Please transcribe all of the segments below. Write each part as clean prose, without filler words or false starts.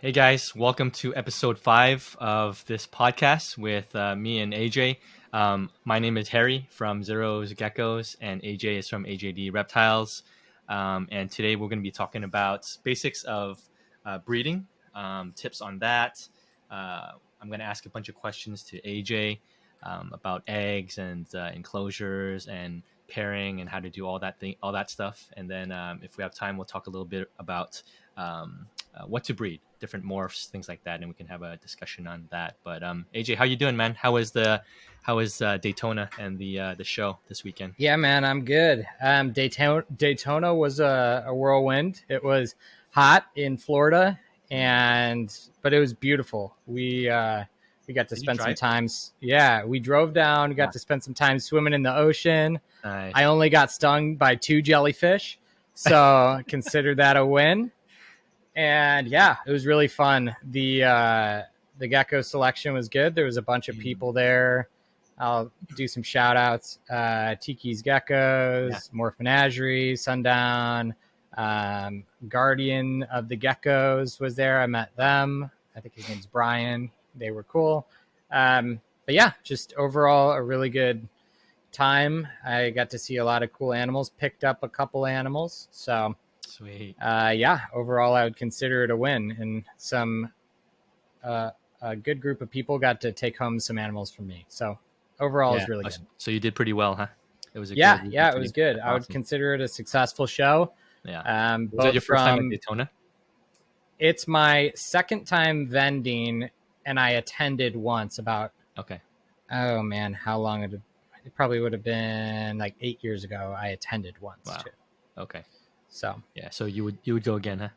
Hey guys, welcome to episode 5 of this podcast with me and AJ. My name is Harry from Zero's Geckos, and AJ is from AJD Reptiles. And today we're going to be talking about basics of breeding, tips on that. I'm going to ask a bunch of questions to AJ about eggs and enclosures and pairing and how to do all that stuff. And then if we have time, we'll talk a little bit about what to breed, different morphs, things like that, and we can have a discussion on that. But AJ, how you doing, man? How is Daytona and the show this weekend? Yeah, man, I'm good. Daytona was a whirlwind. It was hot in Florida, but it was beautiful. We got to spend some time. Yeah, we drove down. Got to spend some time swimming in the ocean. Nice. I only got stung by 2 jellyfish, so consider that a win. And yeah, it was really fun. The gecko selection was good. There was a bunch of people there. I'll do some shout outs. Tiki's Geckos, Morph Menagerie, Sundown, Guardian of the Geckos was there. I met them. I think his name's Brian. They were cool. But yeah, just overall a really good time. I got to see a lot of cool animals, picked up a couple animals. So sweet. Yeah, overall I would consider it a win, and a good group of people got to take home some animals from me. So overall it's really good. So you did pretty well, huh? It was it was good. That's awesome. I would consider it a successful show. Yeah. Was it your first time at Daytona? It's my second time vending, and I attended once about oh man, how long it probably would have been like 8 years ago. I attended once too. Okay. So yeah, so you would go again, huh?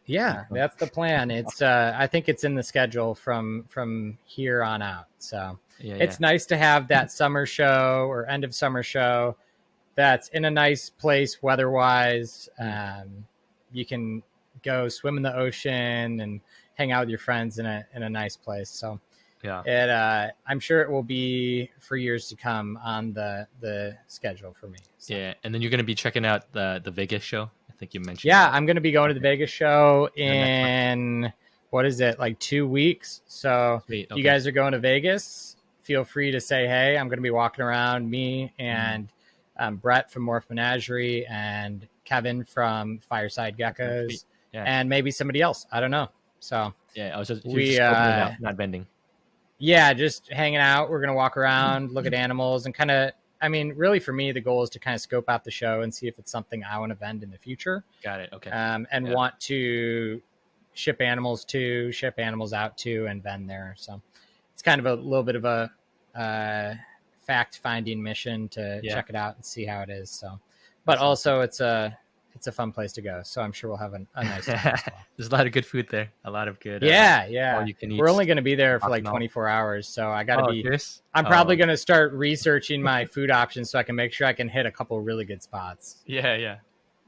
Yeah, that's the plan. It's I think it's in the schedule from here on out. So it's nice to have that summer show or end of summer show that's in a nice place weather-wise. You can go swim in the ocean and hang out with your friends in a nice place. So I'm sure it will be for years to come on the schedule for me. So. Yeah, and then you're going to be checking out the Vegas show. I think you mentioned. Yeah, I'm going to be going to the Vegas show in what is it, like 2 weeks? So if you guys are going to Vegas, feel free to say hey. I'm going to be walking around, me and Brett from Morph Menagerie and Kevin from Fireside Geckos and maybe somebody else. I don't know. So yeah, I was just not bending. Yeah, just hanging out. We're going to walk around, look at animals, and kind of, I mean, really for me, the goal is to kind of scope out the show and see if it's something I want to vend in the future. Got it. Okay. And want to ship animals out to, and vend there. So it's kind of a little bit of a fact-finding mission to check it out and see how it is. So, but also it's a fun place to go. So I'm sure we'll have a nice time as well. There's a lot of good food there. A lot of good. All you can eat. We're only going to be there for like 24 hours. So I got to be, I'm probably going to start researching my food options so I can make sure I can hit a couple of really good spots. Yeah.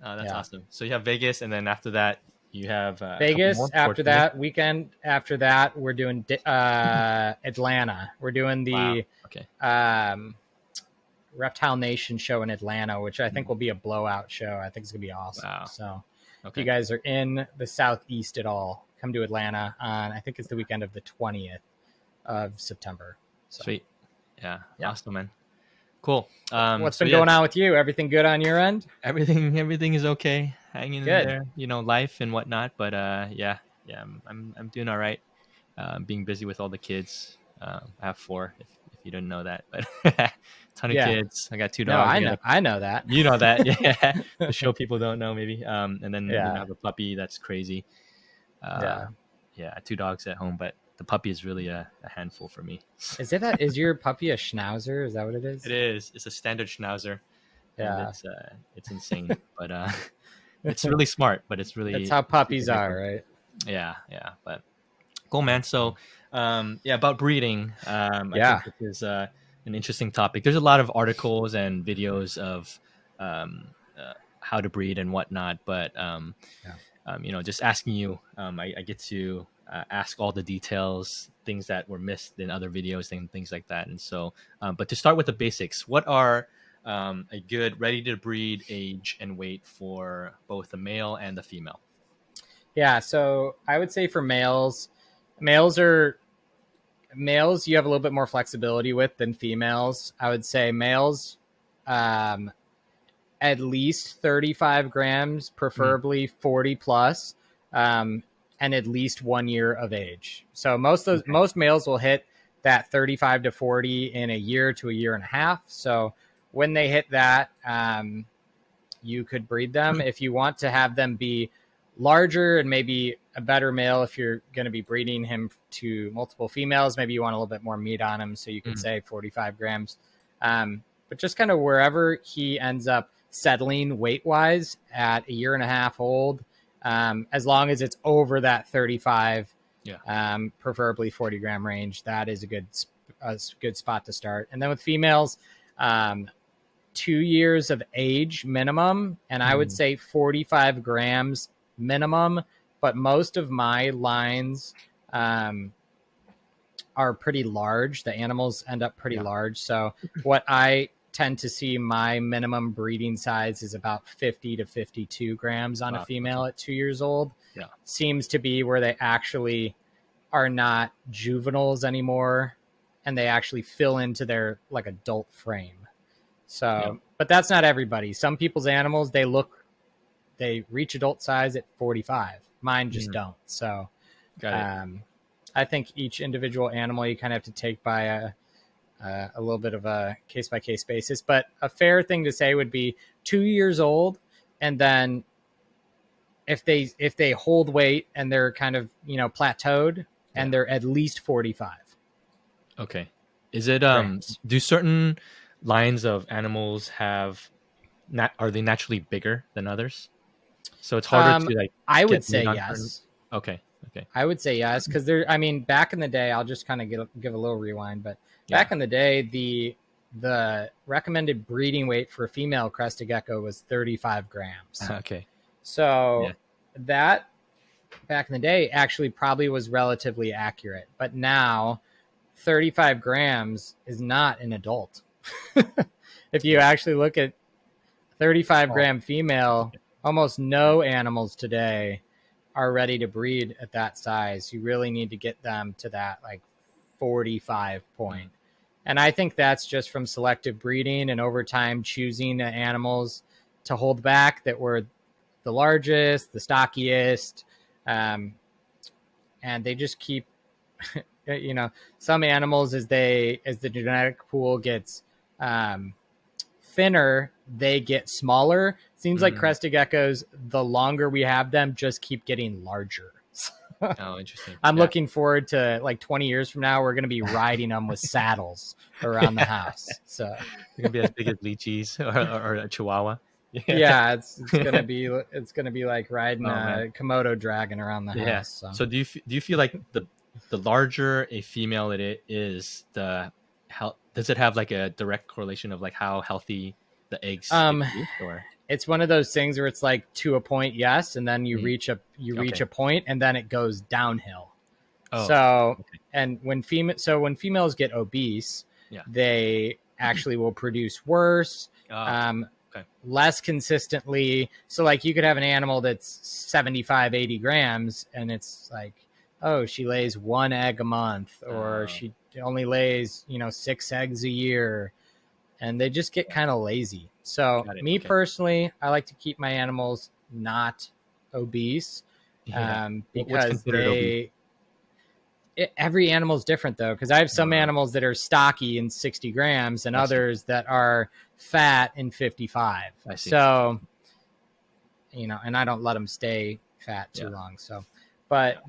Oh, that's awesome. So you have Vegas, and then after that you have Vegas. After that weekend, after that, we're doing Atlanta. We're doing the Reptile Nation show in Atlanta, which I think will be a blowout show. I think it's gonna be awesome. Wow. So if you guys are in the Southeast at all, come to Atlanta on, I think it's the weekend of the 20th of September. So. Sweet. Yeah. Awesome, man. Cool. What's been going on with you? Everything good on your end? Everything is okay. Hanging in there, life and whatnot. But I'm doing all right. Being busy with all the kids. I have 4. If you didn't know that, but ton of kids. I got 2 dogs. No, I know that. You know that, yeah. The show people don't know, maybe. And then I have a puppy that's crazy. 2 dogs at home, but the puppy is really a handful for me. Is your puppy a Schnauzer? Is that what it is? It is. It's a standard Schnauzer. Yeah, it's insane, but it's really smart. But it's really, that's how puppies are, right? Yeah. But cool, man. So about breeding. I think this is an interesting topic. There's a lot of articles and videos of how to breed and whatnot, but just asking you, I get to ask all the details, things that were missed in other videos and things like that. And so but to start with the basics, what are a good ready to breed age and weight for both the male and the female? Yeah, so I would say for males, you have a little bit more flexibility with than females. I would say males, um, at least 35 grams, Mm. preferably 40 plus, and at least 1 year of age. So most males will hit that 35 to 40 in a year to a year and a half. So when they hit that, you could breed them. If you want to have them be larger and maybe a better male, if you're going to be breeding him to multiple females, maybe you want a little bit more meat on him. So you could say 45 grams. But just kind of wherever he ends up settling weight wise at a year and a half old, as long as it's over that 35, preferably 40-gram range, that is a good spot to start. And then with females, 2 years of age minimum, and I would say 45 grams minimum. But most of my lines are pretty large. The animals end up pretty large. So what I tend to see, my minimum breeding size is about 50 to 52 grams on a female at 2 years old. Yeah. Seems to be where they actually are not juveniles anymore, and they actually fill into their like adult frame. So, but that's not everybody. Some people's animals, they reach adult size at 45. Mine just don't. So, I think each individual animal you kind of have to take by a little bit of a case by case basis. But a fair thing to say would be 2 years old, and then if they hold weight and they're kind of plateaued, and they're at least 45. Okay. Is it grams. Do certain lines of animals are they naturally bigger than others? So it's harder to like. I would say yes. Okay. I would say yes, because back in the day, I'll just kind of give a little rewind, but back in the day, the recommended breeding weight for a female crested gecko was 35 grams. Okay. So that back in the day actually probably was relatively accurate, but now 35 grams is not an adult. If you actually look at 35-gram female, almost no animals today are ready to breed at that size. You really need to get them to that like 45 point. And I think that's just from selective breeding and over time choosing the animals to hold back that were the largest, the stockiest, and they just keep some animals, as the genetic pool gets thinner, they get smaller. Seems like crested geckos, the longer we have them, just keep getting larger. Oh, interesting. I'm looking forward to like 20 years from now, we're going to be riding them with saddles around the house. So they're gonna be as big as lychees or a chihuahua. Yeah, it's gonna be like riding a Komodo dragon around the house. So do you feel like the larger a female it is, does it have like a direct correlation of like how healthy the eggs produce, or? It's one of those things where it's like to a point, yes, and then you reach a point, and then it goes downhill. And when females get obese, they actually will produce worse, less consistently. So like you could have an animal that's 75, 80 grams, and it's like, oh, she lays 1 egg a month, or she only lays 6 eggs a year, and they just get kind of lazy. So personally, I like to keep my animals not obese, because every animal is different though. Because I have some animals that are stocky in 60 grams and others that are fat in 55. So, and I don't let them stay fat too long. So, but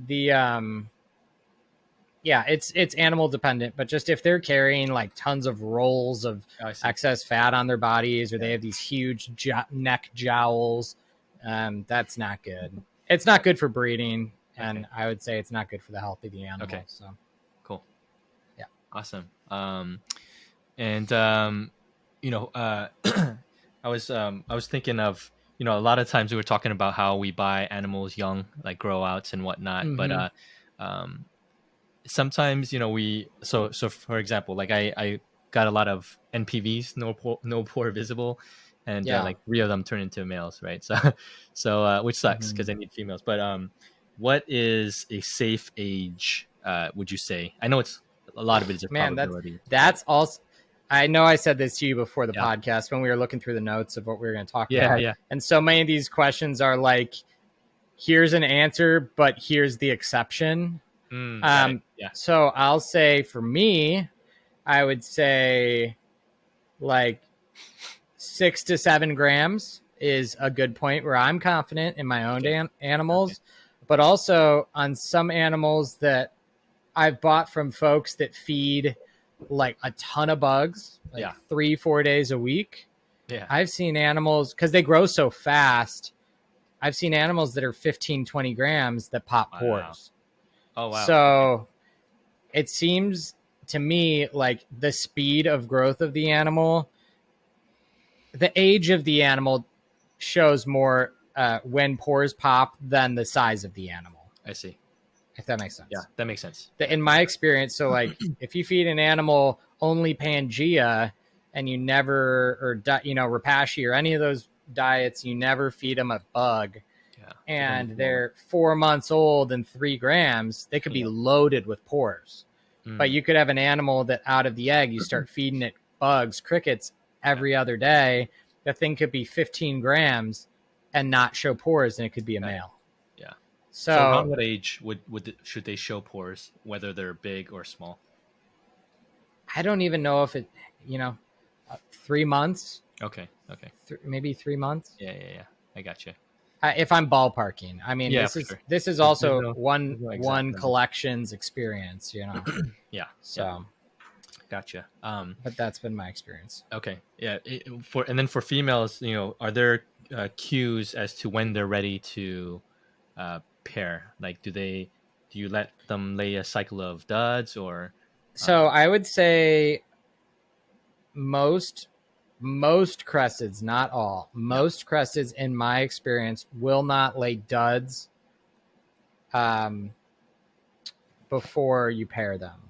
it's animal dependent, but just if they're carrying like tons of rolls of excess fat on their bodies, or they have these huge neck jowls, that's not good. It's not good for breeding, and I would say it's not good for the health of the animal. Okay, so cool. Yeah, awesome. I was thinking of, a lot of times we were talking about how we buy animals young, like grow outs and whatnot, but sometimes so for example, like I got a lot of NPVs, no poor visible, and like 3 of them turn into males, right? So which sucks because I need females, but what is a safe age? Would you say? I know it's a lot of it is a probability. That's also. I know I said this to you before the podcast when we were looking through the notes of what we were going to talk about. Yeah. And so many of these questions are like, here's an answer, but here's the exception. So I'll say for me, I would say like 6 to 7 grams is a good point where I'm confident in my own animals, but also on some animals that I've bought from folks that feed like a ton of bugs, like 3-4 days a week. Yeah. I've seen animals, because they grow so fast, I've seen animals that are 15-20 grams that pop pores. Oh, wow. So it seems to me like the speed of growth of the animal, the age of the animal shows more when pores pop than the size of the animal. I see. If that makes sense. Yeah, that makes sense. In my experience, so like if you feed an animal only Pangea and you never, or Repashy or any of those diets, you never feed them a bug, and they're 4 months old and 3 grams, they could be loaded with pores. But you could have an animal that out of the egg, you start feeding it bugs, crickets every other day. The thing could be 15 grams and not show pores, and it could be a male. So around what age should they show pores, whether they're big or small? I don't even know if it, 3 months. Okay. Maybe 3 months. Yeah. I got you. If I'm ballparking, I mean, this is also one collection's experience, Yeah. So, gotcha. But that's been my experience. Okay. Yeah. For females, are there cues as to when they're ready to pair? Like, do you let them lay a cycle of duds, or? So I would say most cresteds, not all, most cresteds in my experience will not lay duds before you pair them.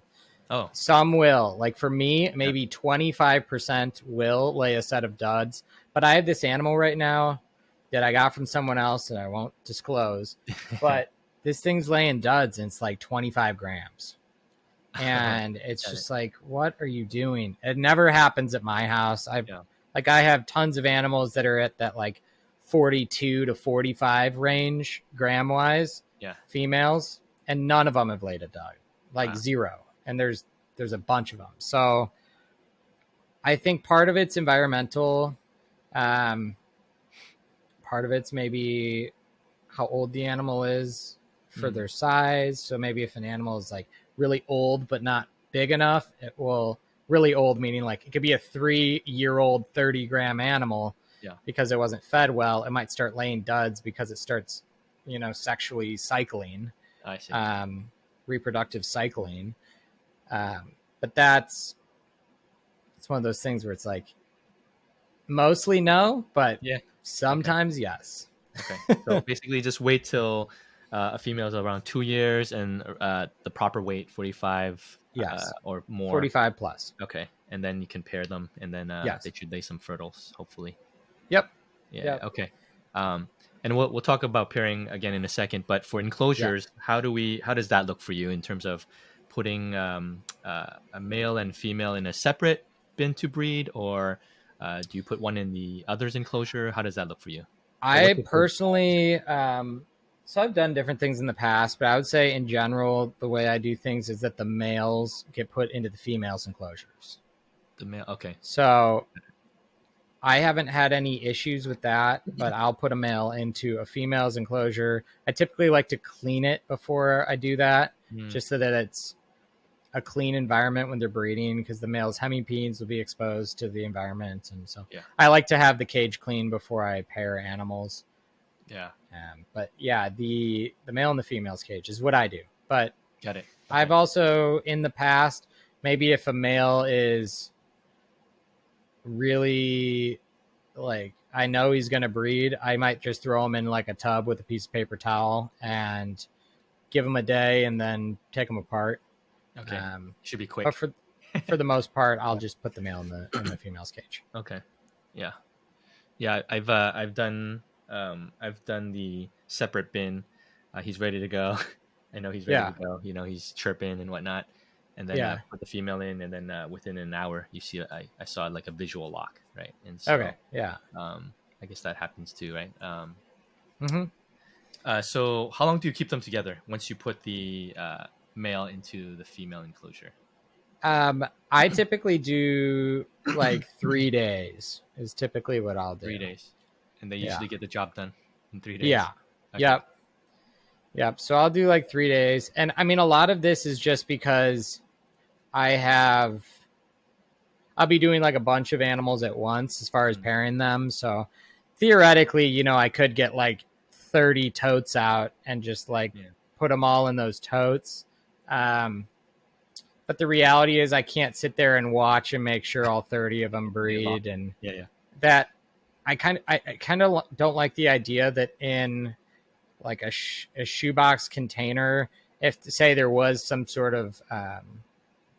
Oh, some will. Like for me, maybe 25% will lay a set of duds. But I have this animal right now that I got from someone else that I won't disclose. But this thing's laying duds and it's like 25 grams. And it's just like, what are you doing? It never happens at my house. I have tons of animals that are at that like 42 to 45 range gram wise, females, and none of them have laid a dud, like zero. And there's a bunch of them. So I think part of it's environmental. Part of it's maybe how old the animal is for their size. So maybe if an animal is like really old but not big enough, it will really old, meaning like it could be a 3-year-old 30-gram animal because it wasn't fed well. It might start laying duds because it starts sexually cycling. I see. Reproductive cycling. But it's one of those things where it's like mostly no, but sometimes yes. Okay. So basically just wait till a female is around 2 years and the proper weight 45 or more. 45 plus. Okay. And then you can pair them, and then they should lay some fertiles, hopefully. Yep. Okay. And we'll talk about pairing again in a second, but for enclosures, how does that look for you in terms of putting a male and female in a separate bin to breed, or do you put one in the other's enclosure? How does that look for you? I personally, so I've done different things in the past, but I would say in general, the way I do things is that the males get put into the females' enclosures. The male, okay. So I haven't had any issues with that, but I'll put a male into a female's enclosure. I typically like to clean it before I do that, just so that it's a clean environment when they're breeding, because the male's hemipenes will be exposed to the environment. And so I like to have the cage clean before I pair animals. But the male and the female's cage is what I do. But got it. Okay. I've also in the past, maybe if a male is really like, I know he's going to breed, I might just throw him in like a tub with a piece of paper towel and give him a day and then take him apart. Okay. Should be quick. But for the most part, I'll just put the male in the female's cage. Okay. Yeah. I've done the separate bin he's ready to go. I know he's ready to go. He's chirping and whatnot. And then put the female in, and then within an hour, you see I saw like a visual lock, right? And so I guess that happens too, right? So how long do you keep them together once you put the male into the female enclosure? I typically do like 3 days is typically what I'll do. 3 days, and they usually get the job done in 3 days. Yeah. Okay. Yep. So I'll do like 3 days, and I mean a lot of this is just because I'll be doing like a bunch of animals at once as far as pairing them. So theoretically, I could get like 30 totes out and just like put them all in those totes. But the reality is I can't sit there and watch and make sure all 30 of them breed. And that I kind of don't like the idea that in like a shoebox container, if say there was some sort of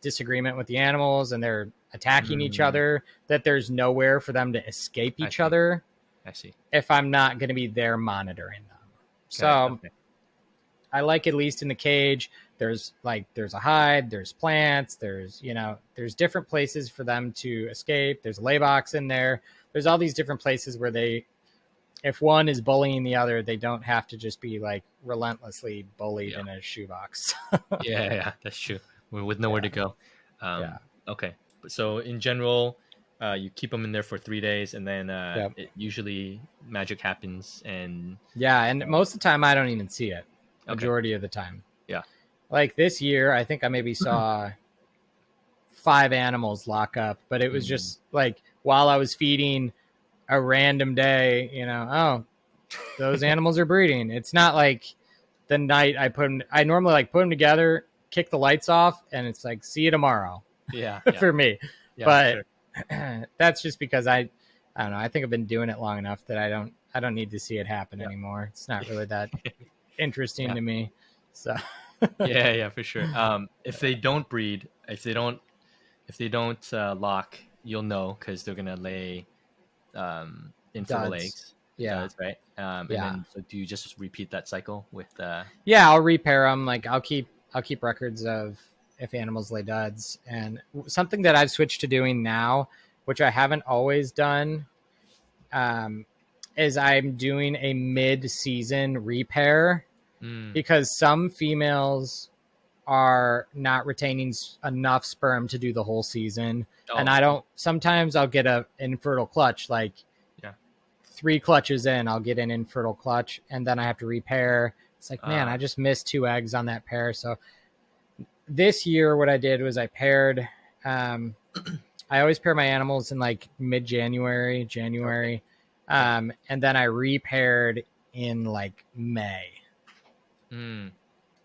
disagreement with the animals and they're attacking each other, that there's nowhere for them to escape each other. I see. If I'm not going to be there monitoring them. So I like, at least in the cage, there's a hide, there's plants, there's different places for them to escape. There's a lay box in there. There's all these different places where if one is bullying the other, they don't have to just be like relentlessly bullied in a shoebox. yeah, that's true. With nowhere to go. Okay. So in general, you keep them in there for 3 days, and then it usually magic happens. And most of the time I don't even see it. Majority of the time. Yeah. Like this year, I think I maybe saw 5 animals lock up, but it was just like while I was feeding a random day, those animals are breeding. It's not like the night I normally like put them together, kick the lights off, and it's like, see you tomorrow. Yeah. For me. But that's just because I don't know. I think I've been doing it long enough that I don't need to see it happen anymore. It's not really that interesting to me. So yeah, for sure. If they don't breed, if they don't lock, you'll know because they're gonna lay infertile eggs. Duds, right. And then so do you just repeat that cycle with I'll repair them. Like I'll keep records of if animals lay duds. And something that I've switched to doing now, which I haven't always done, is I'm doing a mid-season repair because some females are not retaining enough sperm to do the whole season. And sometimes I'll get an infertile clutch, like 3 clutches in, I'll get an infertile clutch, and then I have to repair. It's like, man, I just missed 2 eggs on that pair. So this year, what I did was I paired, I always pair my animals in like mid-January, January. And then I repaired in like May.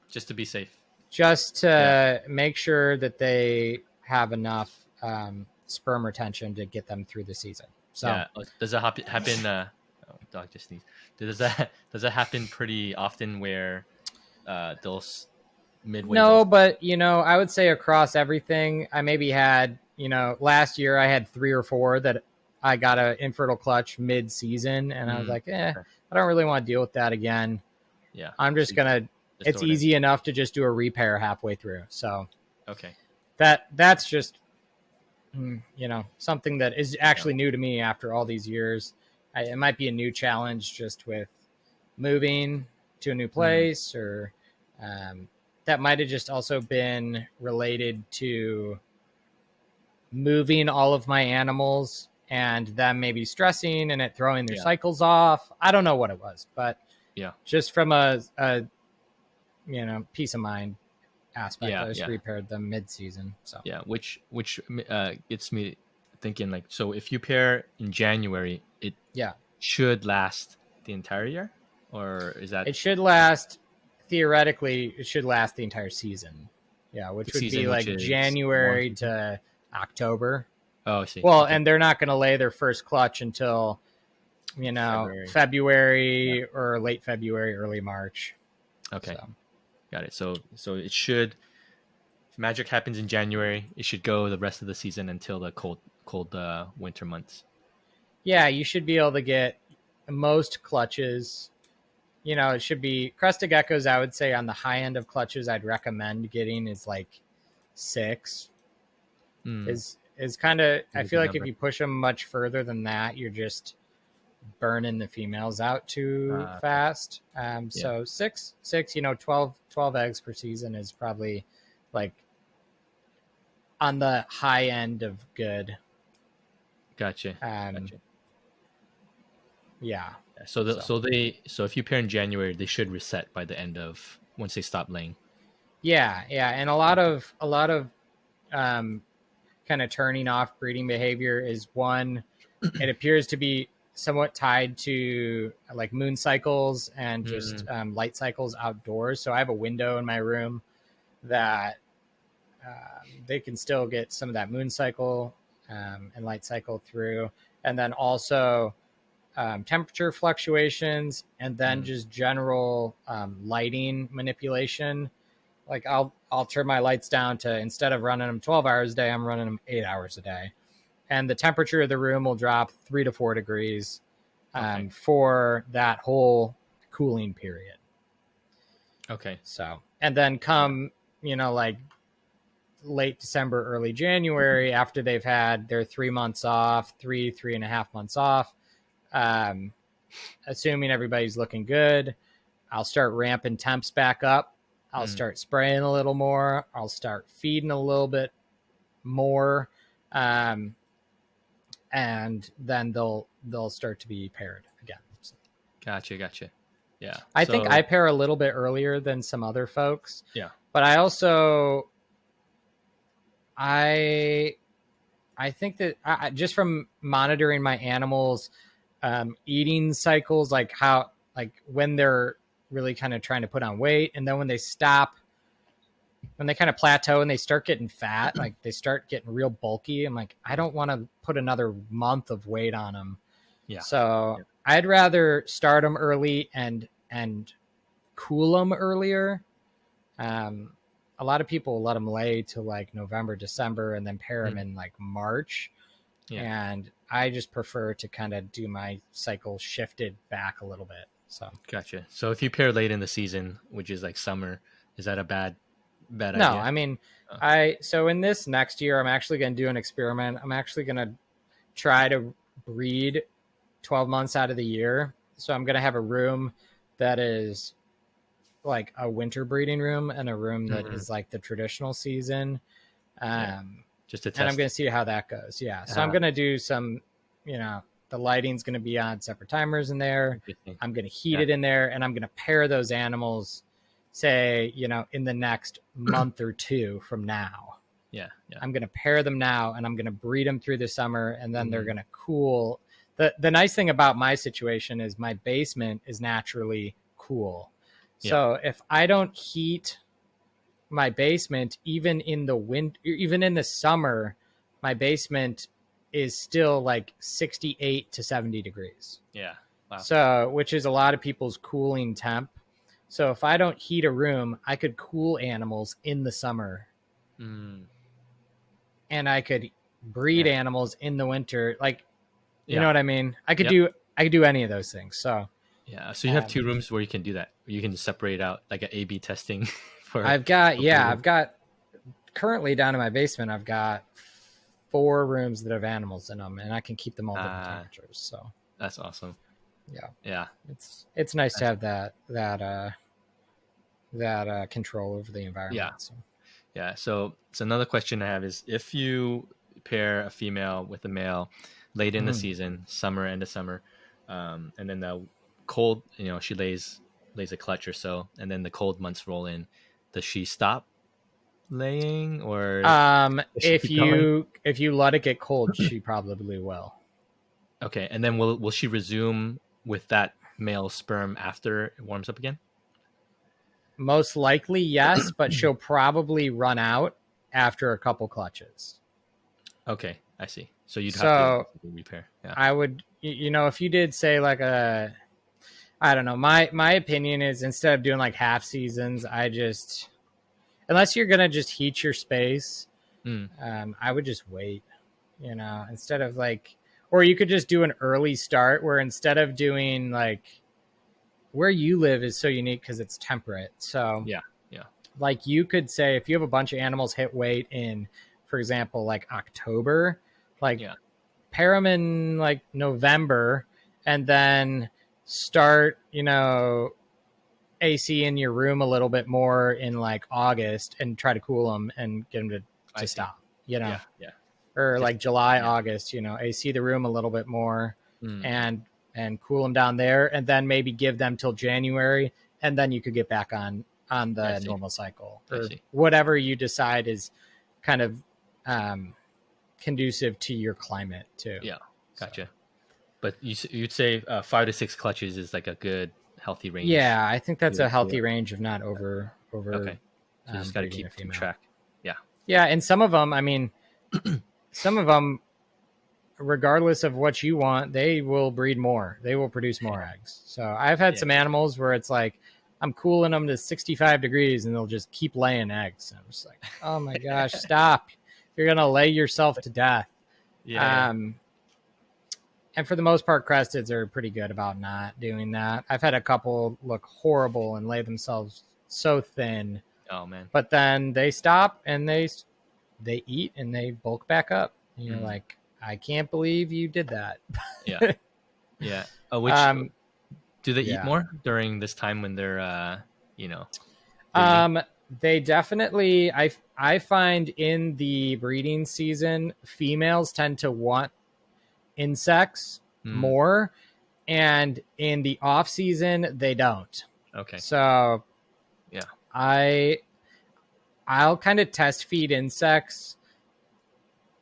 Just to be safe. Just to make sure that they have enough sperm retention to get them through the season. So does that happen? Dog just sneezed. Does that happen pretty often where those midway? No, but I would say across everything, I maybe had last year I had 3 or 4 that I got an infertile clutch mid-season, and I was like, I don't really want to deal with that again. Yeah, I'm just gonna. It's easy enough to just do a repair halfway through. So that's just something that is actually new to me after all these years. It might be a new challenge just with moving to a new place, or that might have just also been related to moving all of my animals and them maybe stressing and it throwing their cycles off. I don't know what it was, but just from a peace of mind aspect, I just repaired them mid-season. So which gets me thinking, like, so if you pair in January, it should last the entire year, or is that? It should last, theoretically, it should last the entire season. Yeah, which would be like January to October. Oh, I see. Well, and they're not going to lay their first clutch until February or late February, early March. Okay, got it. So it should. If magic happens in January, it should go the rest of the season until the cold winter months. Yeah, you should be able to get most clutches it should be Crested Geckos. I would say on the high end of clutches, I'd recommend getting is like 6. Is kind of, I feel like if you push them much further than that, you're just burning the females out too fast. So 6, 12 eggs per season is probably like on the high end of good. Gotcha. Yeah. So if you pair in January, they should reset by the end of once they stop laying. Yeah, and a lot of kind of turning off breeding behavior is one. It appears to be somewhat tied to like moon cycles and just light cycles outdoors. So I have a window in my room that they can still get some of that moon cycle and light cycle through, and then also temperature fluctuations, and then just general lighting manipulation. Like I'll turn my lights down to, instead of running them 12 hours a day, I'm running them 8 hours a day. And the temperature of the room will drop 3 to 4 degrees for that whole cooling period. Okay. So, and then come, like late December, early January, after they've had their 3 months off, 3.5 months off, assuming everybody's looking good, I'll start ramping temps back up. I'll start spraying a little more. I'll start feeding a little bit more. And then they'll start to be paired again. So. Gotcha. Yeah. I think I pair a little bit earlier than some other folks. Yeah. But I also, I think that just from monitoring my animals' eating cycles, like when they're really kind of trying to put on weight, and then when they stop, when they kind of plateau and they start getting fat, like they start getting real bulky, I'm like, I don't want to put another month of weight on them. Yeah. So I'd rather start them early and cool them earlier. A lot of people let them lay till like November, December, and then pair them in like March. Yeah. And I just prefer to kind of do my cycle shifted back a little bit. So gotcha. So if you pair late in the season, which is like summer, is that a bad idea? No, I mean, so in this next year, I'm actually going to do an experiment. I'm actually going to try to breed 12 months out of the year. So I'm going to have a room that is like a winter breeding room and a room that is like the traditional season. Just to test. And I'm going to see how that goes. Yeah. So I'm going to do some, the lighting's going to be on separate timers in there. I'm going to heat it in there, and I'm going to pair those animals, say, in the next month or 2 from now. Yeah. I'm going to pair them now, and I'm going to breed them through the summer, and then they're going to cool. The nice thing about my situation is my basement is naturally cool. So if I don't heat my basement, even in the winter, even in the summer, my basement is still like 68 to 70 degrees. Yeah. Wow. So, which is a lot of people's cooling temp. So if I don't heat a room, I could cool animals in the summer. And I could breed animals in the winter. Like, you know what I mean? I could do any of those things. So yeah. So you have 2 rooms where you can do that. You can separate out like an A/B testing for I've got currently down in my basement, I've got 4 rooms that have animals in them, and I can keep them all different temperatures. So that's awesome. Yeah. It's nice to have that control over the environment. Yeah. So another question I have is, if you pair a female with a male late in the season, end of summer, and then the cold, she lays a clutch or so, and then the cold months roll in, does she stop laying, or if you let it get cold, she probably will. Okay, and then will she resume with that male sperm after it warms up again? Most likely, yes, but she'll probably run out after a couple clutches. Okay, I see. So you'd have to repair. Yeah. I would, if you did say like I don't know. My opinion is, instead of doing like half seasons, unless you're gonna just heat your space, I would just wait. Instead of like, or you could just do an early start where instead of doing like where you live is so unique because it's temperate. So yeah, like you could say if you have a bunch of animals hit weight in, for example, like October, like pair them in like November, and then start, AC in your room a little bit more in like August and try to cool them and get them to stop, Yeah. or Just, like July, August, AC the room a little bit more and cool them down there, and then maybe give them till January, and then you could get back on the normal cycle or whatever you decide is kind of conducive to your climate too. Yeah, gotcha. So. But you'd say 5 to 6 clutches is like a good healthy range. Yeah, I think that's a healthy range of not over. Okay, so just got to keep track. Yeah, and some of them, I mean, some of them, regardless of what you want, they will breed more. They will produce more eggs. So I've had some animals where it's like I'm cooling them to 65 degrees and they'll just keep laying eggs. I'm just like, oh my gosh, stop! You're gonna lay yourself to death. Yeah. And for the most part, cresteds are pretty good about not doing that. I've had a couple look horrible and lay themselves so thin. Oh man! But then they stop and they eat and they bulk back up. And you're like, I can't believe you did that. Yeah. Do they eat more during this time when they're they definitely, I find in the breeding season, females tend to want insects more, and in the off season they don't. Okay. So I'll kind of test feed insects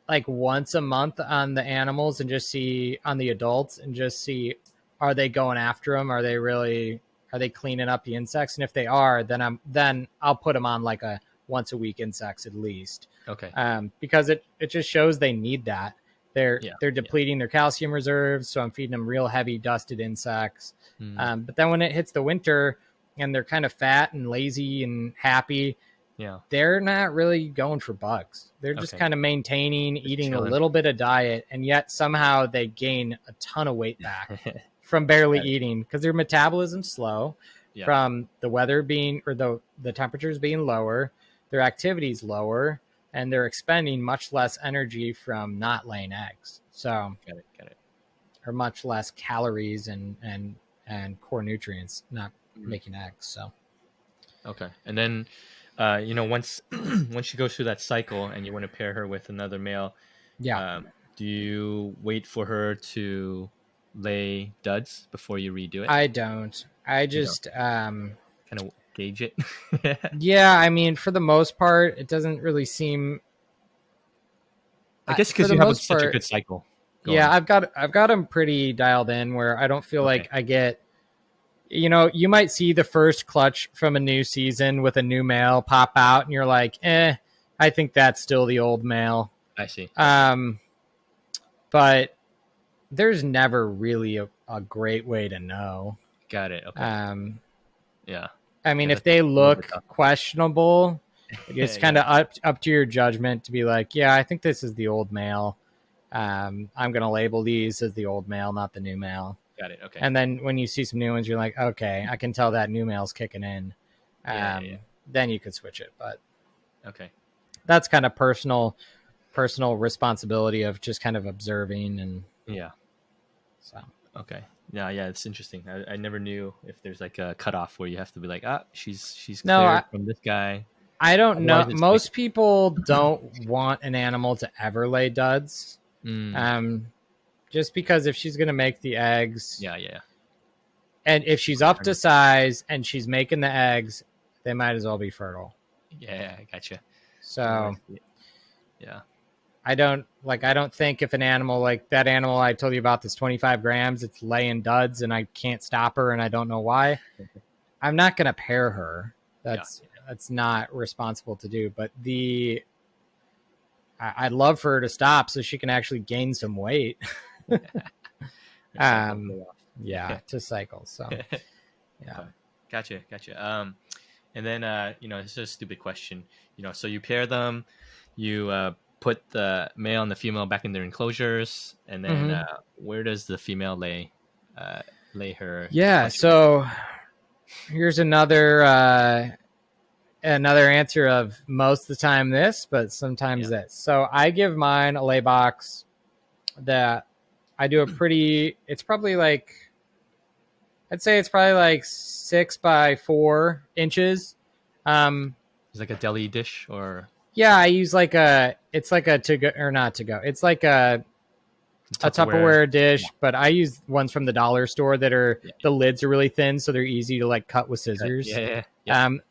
like once a month on the animals and just see on the adults and just see, are they going after them? Are they cleaning up the insects? And if they are, then I'll put them on like a once a week insects at least. Okay. Because it just shows they need that. They're depleting their calcium reserves, so I'm feeding them real heavy dusted insects. But then when it hits the winter and they're kind of fat and lazy and happy, they're not really going for bugs. They're just kind of maintaining, eating a little bit of diet, and yet somehow they gain a ton of weight back from barely eating because their metabolism's slow from the weather being, or the temperatures being lower, their activity's lower, and they're expending much less energy from not laying eggs. So got it. Or much less calories and core nutrients not making eggs. So okay. And then once she goes through that cycle and you want to pair her with another male, do you wait for her to lay duds before you redo it? I don't. I just kind of gauge it. Yeah, I mean, for the most part, it doesn't really seem. I guess because you have such a good cycle. Yeah, I've got them pretty dialed in where I don't feel like I get. You might see the first clutch from a new season with a new male pop out, and you're like, I think that's still the old male. I see. But there's never really a great way to know. Got it. Okay. Yeah. I mean, if they look questionable, it's kind of up to your judgment to be like, yeah, I think this is the old male. I'm going to label these as the old male, not the new male. Got it. Okay. And then when you see some new ones, you're like, okay, I can tell that new male's kicking in. Then you could switch it. But okay, that's kind of personal responsibility of just kind of observing and So okay. Yeah, it's interesting. I never knew if there's like a cutoff where you have to be like, she's cleared from this guy. I don't know. Most people don't want an animal to ever lay duds. Just because if she's going to make the eggs. And if she's up to size and she's making the eggs, they might as well be fertile. Yeah, I gotcha. So, I don't think if an animal like that animal I told you about, this 25 grams, it's laying duds and I can't stop her and I don't know why. I'm not going to pair her. That's not responsible to do. But I'd love for her to stop so she can actually gain some weight. To cycle. So, Gotcha. And then, this is a stupid question. So you pair them, you put the male and the female back in their enclosures, and then where does the female lay her? Yeah. So here's another answer of most of the time this, but sometimes this. So I give mine a lay box that I do it's probably like, I'd say it's probably like 6 by 4 inches. It's like a deli dish or? Yeah, I use it's like a to go or not to go. It's like a Tupperware dish, but I use ones from the dollar store that are the lids are really thin, so they're easy to like cut with scissors.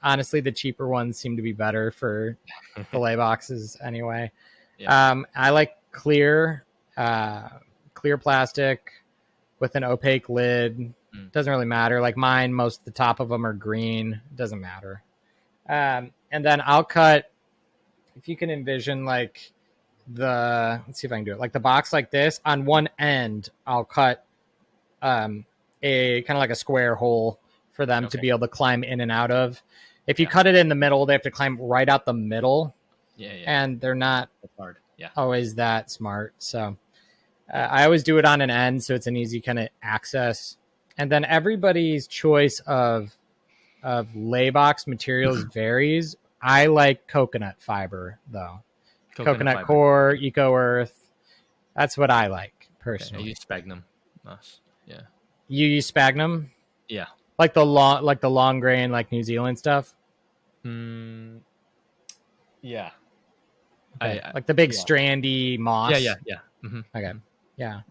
Honestly, the cheaper ones seem to be better for the lay boxes anyway. I like clear plastic with an opaque lid. Doesn't really matter. Like mine, most of the top of them are green. Doesn't matter. And then I'll cut, if you can envision like let's see if I can do it. Like the box like this, on one end, I'll cut a kind of like a square hole for them to be able to climb in and out of. If you cut it in the middle, they have to climb right out the middle. And they're not always that smart. So I always do it on an end, so it's an easy kind of access. And then everybody's choice of lay box materials varies. I like coconut fiber though. Coconut core, Eco Earth. That's what I like personally. I use Sphagnum. Yeah. You use Sphagnum? Yeah. Like the long grain, like New Zealand stuff. Yeah. Okay. Like the big strandy moss. Yeah. Mm-hmm. Okay. Yeah.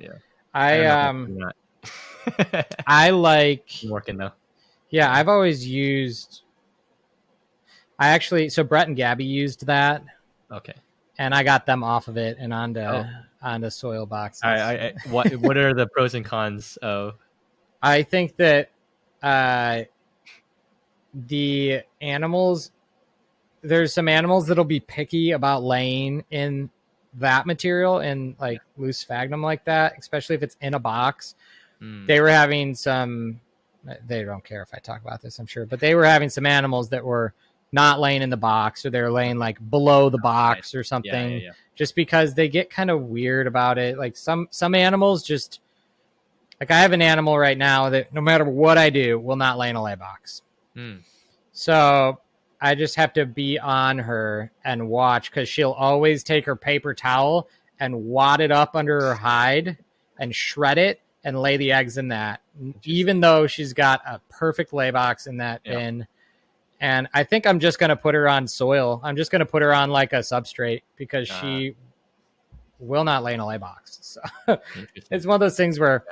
I like working though. Yeah, I've always used. So Brett and Gabby used that. Okay. And I got them off of it and onto soil boxes. What are the pros and cons of? I think that the animals, there's some animals that'll be picky about laying in that material and like loose sphagnum like that, especially if it's in a box. They were having they don't care if I talk about this, I'm sure, but they were having some animals that were not laying in the box, or they're laying like below the box or something, just because they get kind of weird about it. Like some animals just, like I have an animal right now that no matter what I do will not lay in a lay box. So I just have to be on her and watch, because she'll always take her paper towel and wad it up under her hide and shred it and lay the eggs in that, even though she's got a perfect lay box in that bin. And I think I'm just going to put her on soil. I'm just going to put her on like a substrate, because she will not lay in a lay box. So it's one of those things where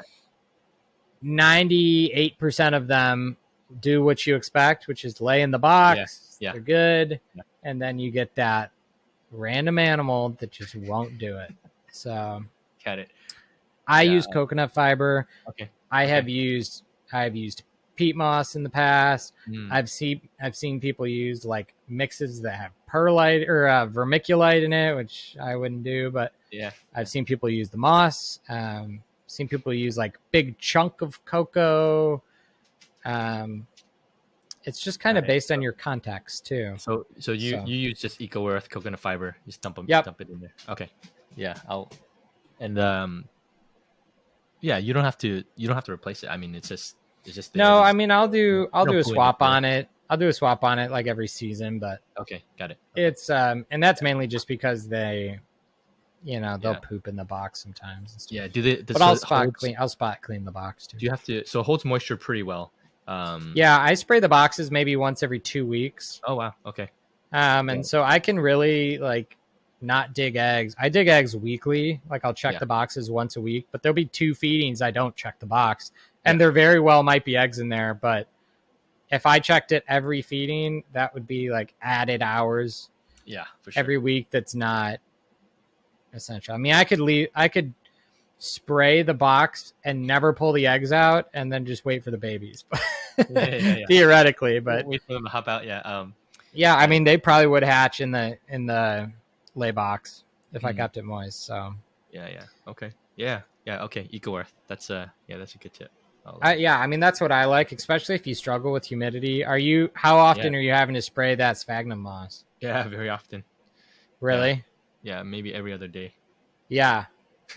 98% of them do what you expect, which is lay in the box. They're good. And then you get that random animal that just won't do it. So got it. I use coconut fiber. Okay. I've used peat moss in the past. I've seen people use like mixes that have perlite or vermiculite in it, which I wouldn't do, but I've seen people use the moss. Seen people use like big chunk of cocoa. It's just kind of based on your context too. So you use just Eco Earth coconut fiber. You dump it in there. Okay. Yeah. You don't have to replace it. I mean, it's just no. I mean, I'll do a swap on it. I'll do a swap on it like every season, but okay, got it. Okay. It's and that's mainly just because they'll poop in the box sometimes and stuff. Yeah, do they? But I'll spot clean the box too. Do you have to? So it holds moisture pretty well. Yeah, I spray the boxes maybe once every 2 weeks. Oh wow, okay. And so I can really like not dig eggs. I dig eggs weekly. Like I'll check the boxes once a week, but there'll be 2 feedings I don't check the box, and there very well might be eggs in there. But if I checked it every feeding, that would be like added hours. Yeah, for sure. Every week. That's not essential. I mean, I could spray the box and never pull the eggs out, and then just wait for the babies. Theoretically, but wait for them to hop out. I mean, they probably would hatch in the lay box if I kept it moist. So okay, okay. Eco Earth. That's a good tip. I mean, that's what I like, especially if you struggle with humidity. How often are you having to spray that sphagnum moss? Yeah, very often. Really? Yeah, maybe every other day. Yeah,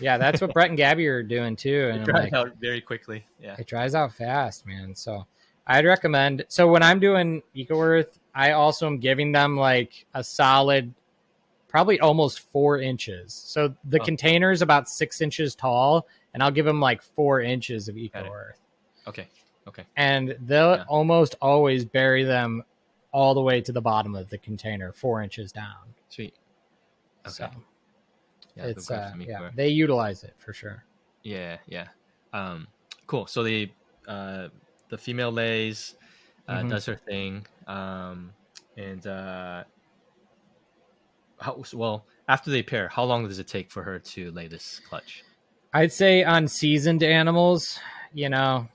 that's what Brett and Gabby are doing too. And it dries out very quickly. Yeah, it dries out fast, man. So I'd recommend. So when I'm doing EcoEarth, I also am giving them like a solid, probably almost 4 inches. So the container is about 6 inches tall, and I'll give them like 4 inches of EcoEarth. Okay. And they'll almost always bury them all the way to the bottom of the container, 4 inches down. Sweet. Okay. So yeah, it's they utilize it for sure. Yeah. Cool. So the female lays, does her thing, and after they pair, how long does it take for her to lay this clutch? I'd say on seasoned animals,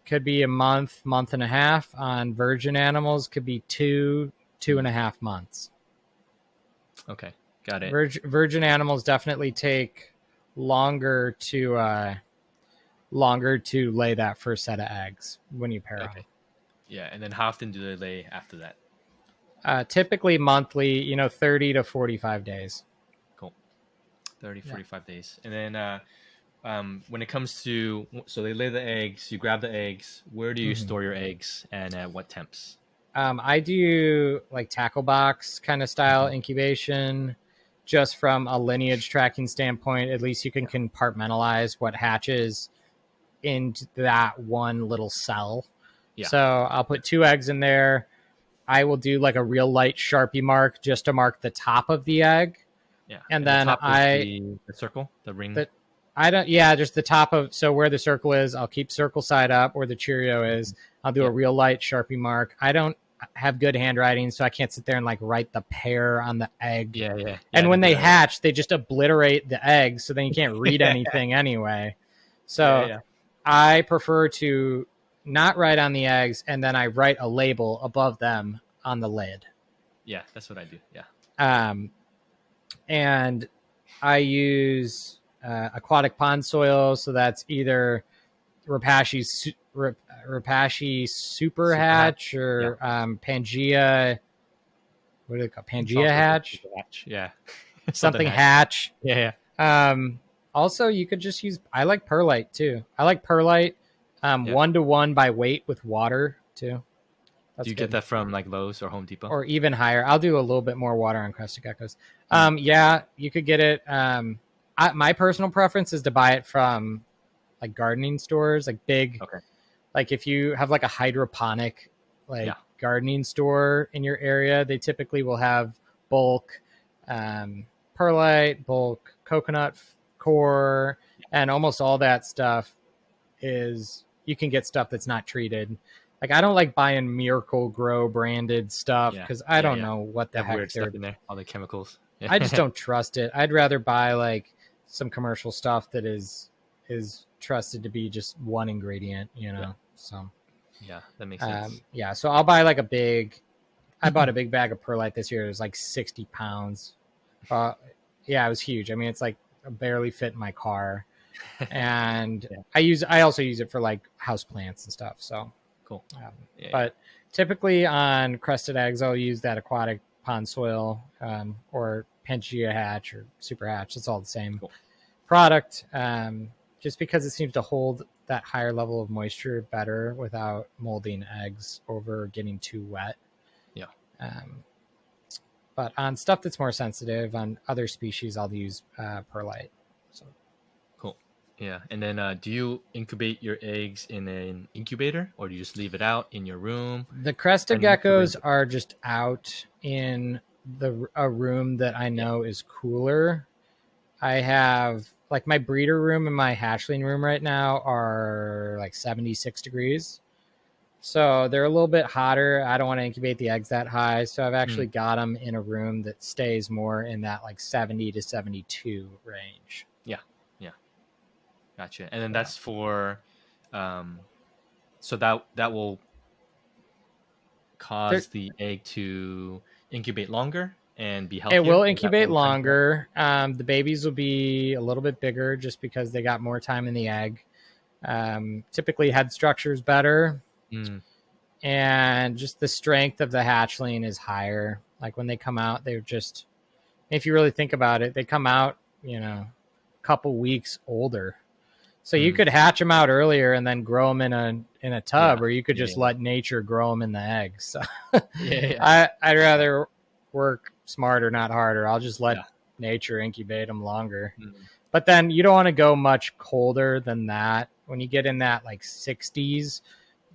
could be a month and a half. On virgin animals, could be 2.5 months. Okay, got it. Virgin animals definitely take longer to lay that first set of eggs when you pair them. Yeah, and then how often do they lay after that? Typically monthly, 30 to 45 days. Cool. 30, 45 days. And then when it comes to, so they lay the eggs, you grab the eggs. Where do you store your eggs, and at what temps? I do like tackle box kind of style incubation, just from a lineage tracking standpoint. At least you can compartmentalize what hatches into that one little cell. Yeah. So I'll put 2 eggs in there. I will do like a real light Sharpie mark just to mark the top of the egg. Yeah. And then the circle, the ring. Just the top of, so where the circle is, I'll keep circle side up. Where the Cheerio is, I'll do a real light Sharpie mark. I don't have good handwriting, so I can't sit there and like write the pair on the egg. Yeah. And when they hatch, they just obliterate the eggs, so then you can't read anything anyway. So I prefer to not write on the eggs, and then I write a label above them on the lid. Yeah, that's what I do. Yeah. And I use aquatic pond soil, so that's either Rapashi Super Hatch or Pangea. What do they call Pangea Hatch? Yeah, something hatch. Yeah. Also, you could just use. I like perlite too. I like perlite 1-to-1 by weight with water too. Do you get that from like Lowe's or Home Depot? Or even higher. I'll do a little bit more water on Crested Geckos. You could get it. My personal preference is to buy it from like gardening stores, like big. Okay. Like if you have like a hydroponic gardening store in your area, they typically will have bulk perlite, bulk coconut core, and almost all that stuff is, you can get stuff that's not treated. Like I don't like buying Miracle Grow branded stuff because I don't know what the heck weird stuff in there, all the chemicals. I just don't trust it. I'd rather buy like some commercial stuff that is trusted to be just one ingredient, So that makes sense. So I'll buy like I bought a big bag of perlite this year. It was like 60 pounds. It was huge. I mean, it's like barely fit in my car. And I also use it for like house plants and stuff. So cool. But typically on Crested Eggs, I'll use that aquatic pond soil or Pangea Hatch or Super Hatch. It's all the same product, just because it seems to hold that higher level of moisture better without molding eggs over getting too wet. Yeah. But on stuff that's more sensitive, on other species, I'll use perlite. So. Cool. Yeah. And then do you incubate your eggs in an incubator, or do you just leave it out in your room? The Crested Geckos are just out in a room that I know is cooler. I have like my breeder room and my hatchling room right now are like 76 degrees. So they're a little bit hotter. I don't want to incubate the eggs that high. So I've actually got them in a room that stays more in that like 70 to 72 range. Yeah. Gotcha. And then that's for, so that will cause the egg to incubate longer and be healthier. It will incubate longer. The babies will be a little bit bigger just because they got more time in the egg. Typically head structure is better. And just the strength of the hatchling is higher. Like when they come out, they're just, if you really think about it, they come out, a couple weeks older. So you could hatch them out earlier and then grow them in a tub, or you could just let nature grow them in the eggs. So I'd rather work smarter, not harder. I'll just let nature incubate them longer. But then you don't want to go much colder than that. When you get in that like 60s,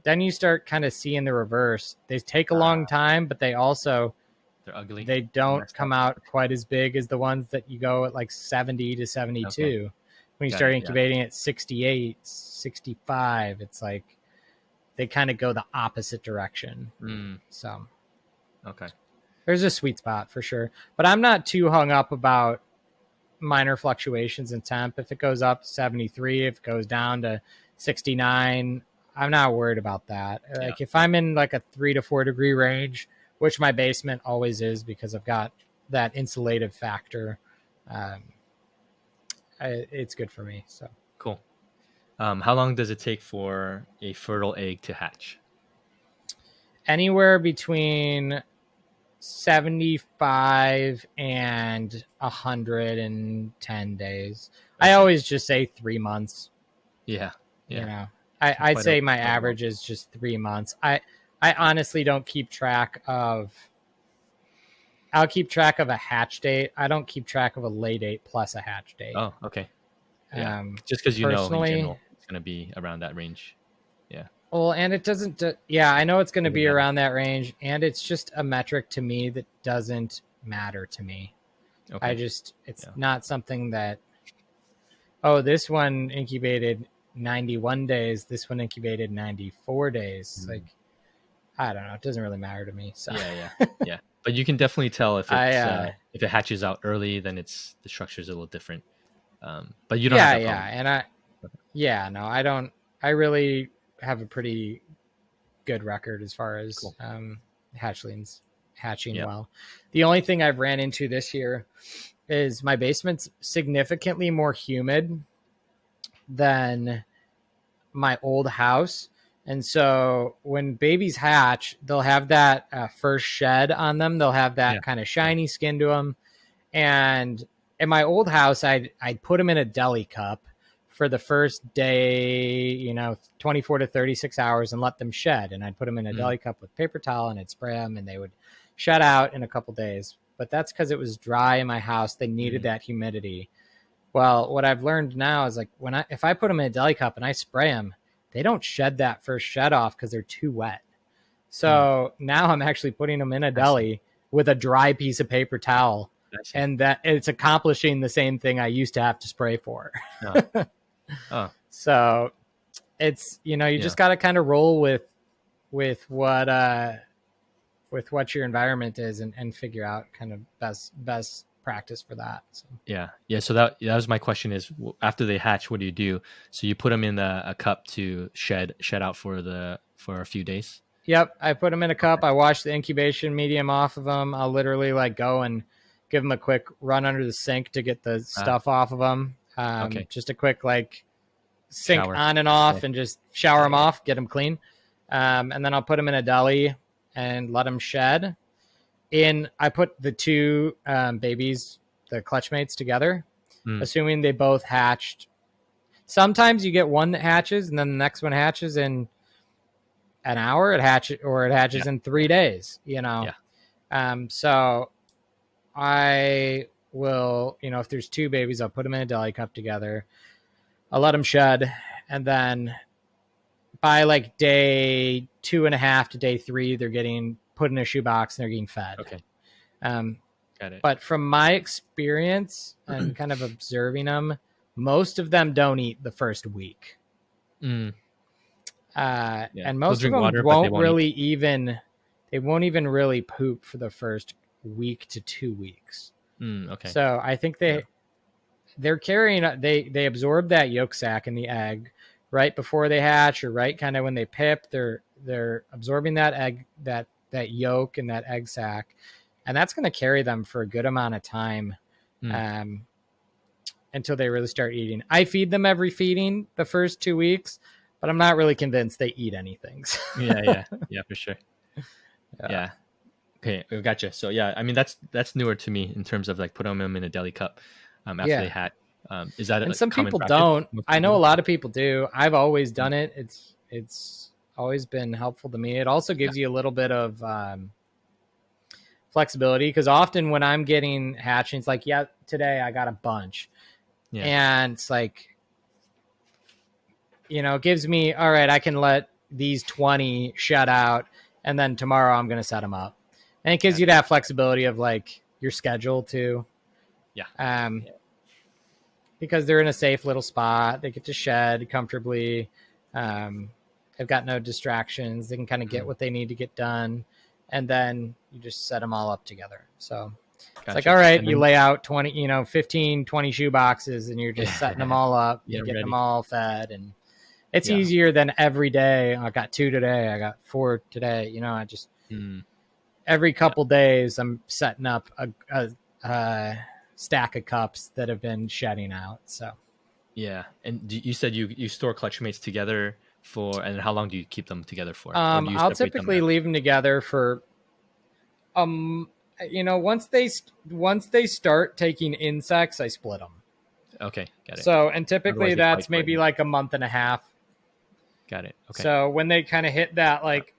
then you start kind of seeing the reverse. They take a long time, but they're ugly. They don't come out quite as big as the ones that you go at like 70 to 72. Okay. When you start incubating at 68, 65, it's like they kind of go the opposite direction. So, okay, there's a sweet spot for sure. But I'm not too hung up about minor fluctuations in temp. If it goes up to 73, if it goes down to 69, I'm not worried about that. Like if I'm in like a 3 to 4 degree range, which my basement always is because I've got that insulative factor, it's good for me. So cool. How long does it take for a fertile egg to hatch? Anywhere between 75 and 110 days. Okay. I always just say 3 months. Yeah. You know, I'd say my average is just 3 months. I honestly don't keep track of. I'll keep track of a hatch date. I don't keep track of a lay date plus a hatch date. Oh, okay. Yeah. Just because in general it's going to be around that range. Yeah. Well, and it doesn't. I know it's going to be around that range, and it's just a metric to me that doesn't matter to me. Okay. It's not something that. Oh, this one incubated 91 days. This one incubated 94 days. Like, I don't know. It doesn't really matter to me. So yeah. But you can definitely tell if it's if it hatches out early, then the structure is a little different. But you don't have that problem. No, I don't. I really have a pretty good record as far as hatchlings hatching well. The only thing I've ran into this year is my basement's significantly more humid than my old house. And so when babies hatch, they'll have that first shed on them. They'll have that kind of shiny skin to them. And in my old house, I'd put them in a deli cup for the first day, 24 to 36 hours and let them shed. And I'd put them in a deli cup with paper towel and I'd spray them and they would shed out in a couple days. But that's because it was dry in my house. They needed that humidity. Well, what I've learned now is like if I put them in a deli cup and I spray them, they don't shed that first shed off because they're too wet. So now I'm actually putting them in a deli with a dry piece of paper towel, and that it's accomplishing the same thing I used to have to spray for. So it's you just got to kind of roll with what your environment is and figure out kind of best practice for that. So. Yeah. So that was my question: is after they hatch, what do you do? So you put them in a cup to shed out for a few days. Yep, I put them in a cup. I wash the incubation medium off of them. I'll literally go and give them a quick run under the sink to get the stuff off of them. Just a quick sink shower on and off and just shower them off, get them clean. And then I'll put them in a deli and let them shed. I put the two babies, the clutch mates, together, assuming they both hatched. Sometimes you get one that hatches and then the next one hatches in an hour. It hatches in 3 days. So I will, if there's two babies, I'll put them in a deli cup together. I'll let them shed, and then by day 2.5 to day 3, they're getting put in a shoebox and they're getting fed. Okay. Got it. But from my experience and kind of observing them, most of them don't eat the first week. And most of them won't even really poop for the first week to 2 weeks. Okay. So I think they're carrying, they absorb that yolk sac in the egg right before they hatch, or right kind of when they pip, they're absorbing that egg, that yolk and that egg sac, and that's going to carry them for a good amount of time until they really start eating. I feed them every feeding the first 2 weeks, but I'm not really convinced they eat anything. Yeah, for sure. Yeah. Okay, gotcha. So I mean that's newer to me in terms of putting them in a deli cup after they hatch. Is that and a some common people practice? don't. I know a lot of people do. I've always done it. It's always been helpful to me. It also gives you a little bit of flexibility, because often when I'm getting hatchings, like today I got a bunch, and it's like, it gives me, all right, I can let these 20 shut out, and then tomorrow I'm going to set them up, and it gives you that flexibility of like your schedule too. Because they're in a safe little spot, they get to shed comfortably. They've got no distractions. They can kind of get what they need to get done, and then you just set them all up together. So it's like, all right, you lay out 20, 15, 20 shoe boxes, and you're just setting them all up, getting them all fed. And it's easier than every day. I got 2 today. I got 4 today. I just, every couple days I'm setting up a stack of cups that have been shedding out. So and you said you store clutch mates together and how long do you keep them together for? I'll typically leave them together for once they start taking insects, I split them. Okay, got it. So, and typically that's maybe like a month and a half. Got it. Okay. So when they kind of hit that like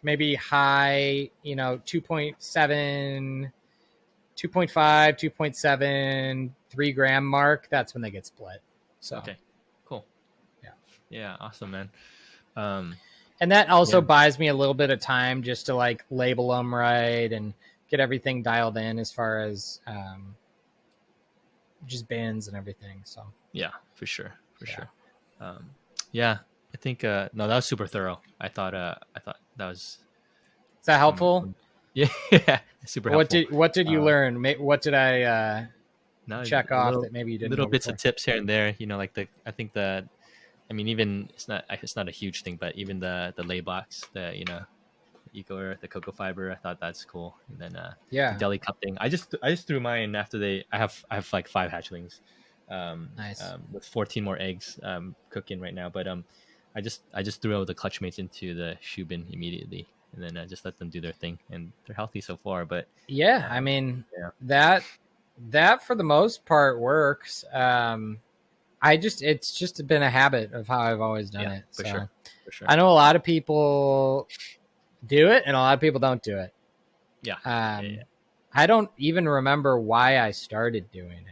maybe high, 2.7, 2.5, 2.7, 3 gram mark, that's when they get split. So okay, cool. Yeah, awesome, man. And that also buys me a little bit of time just to like label them right and get everything dialed in as far as just bins and everything. So yeah, for sure. I think no, that was super thorough. I thought that was. Is that helpful? Yeah, super helpful. What did you learn? What did I check off that maybe you didn't? Little bits of tips here and there. Even it's not a huge thing, but even the lay box, the eco earth, the cocoa fiber, I thought that's cool. And then the deli cup thing. I just threw mine after I have like 5 hatchlings. Nice. With 14 more eggs cooking right now, but I just threw out the clutch mates into the shoe bin immediately, and then I just let them do their thing, and they're healthy so far. But that for the most part works. It's just been a habit of how I've always done it. For sure. I know a lot of people do it and a lot of people don't do it. I don't even remember why I started doing it.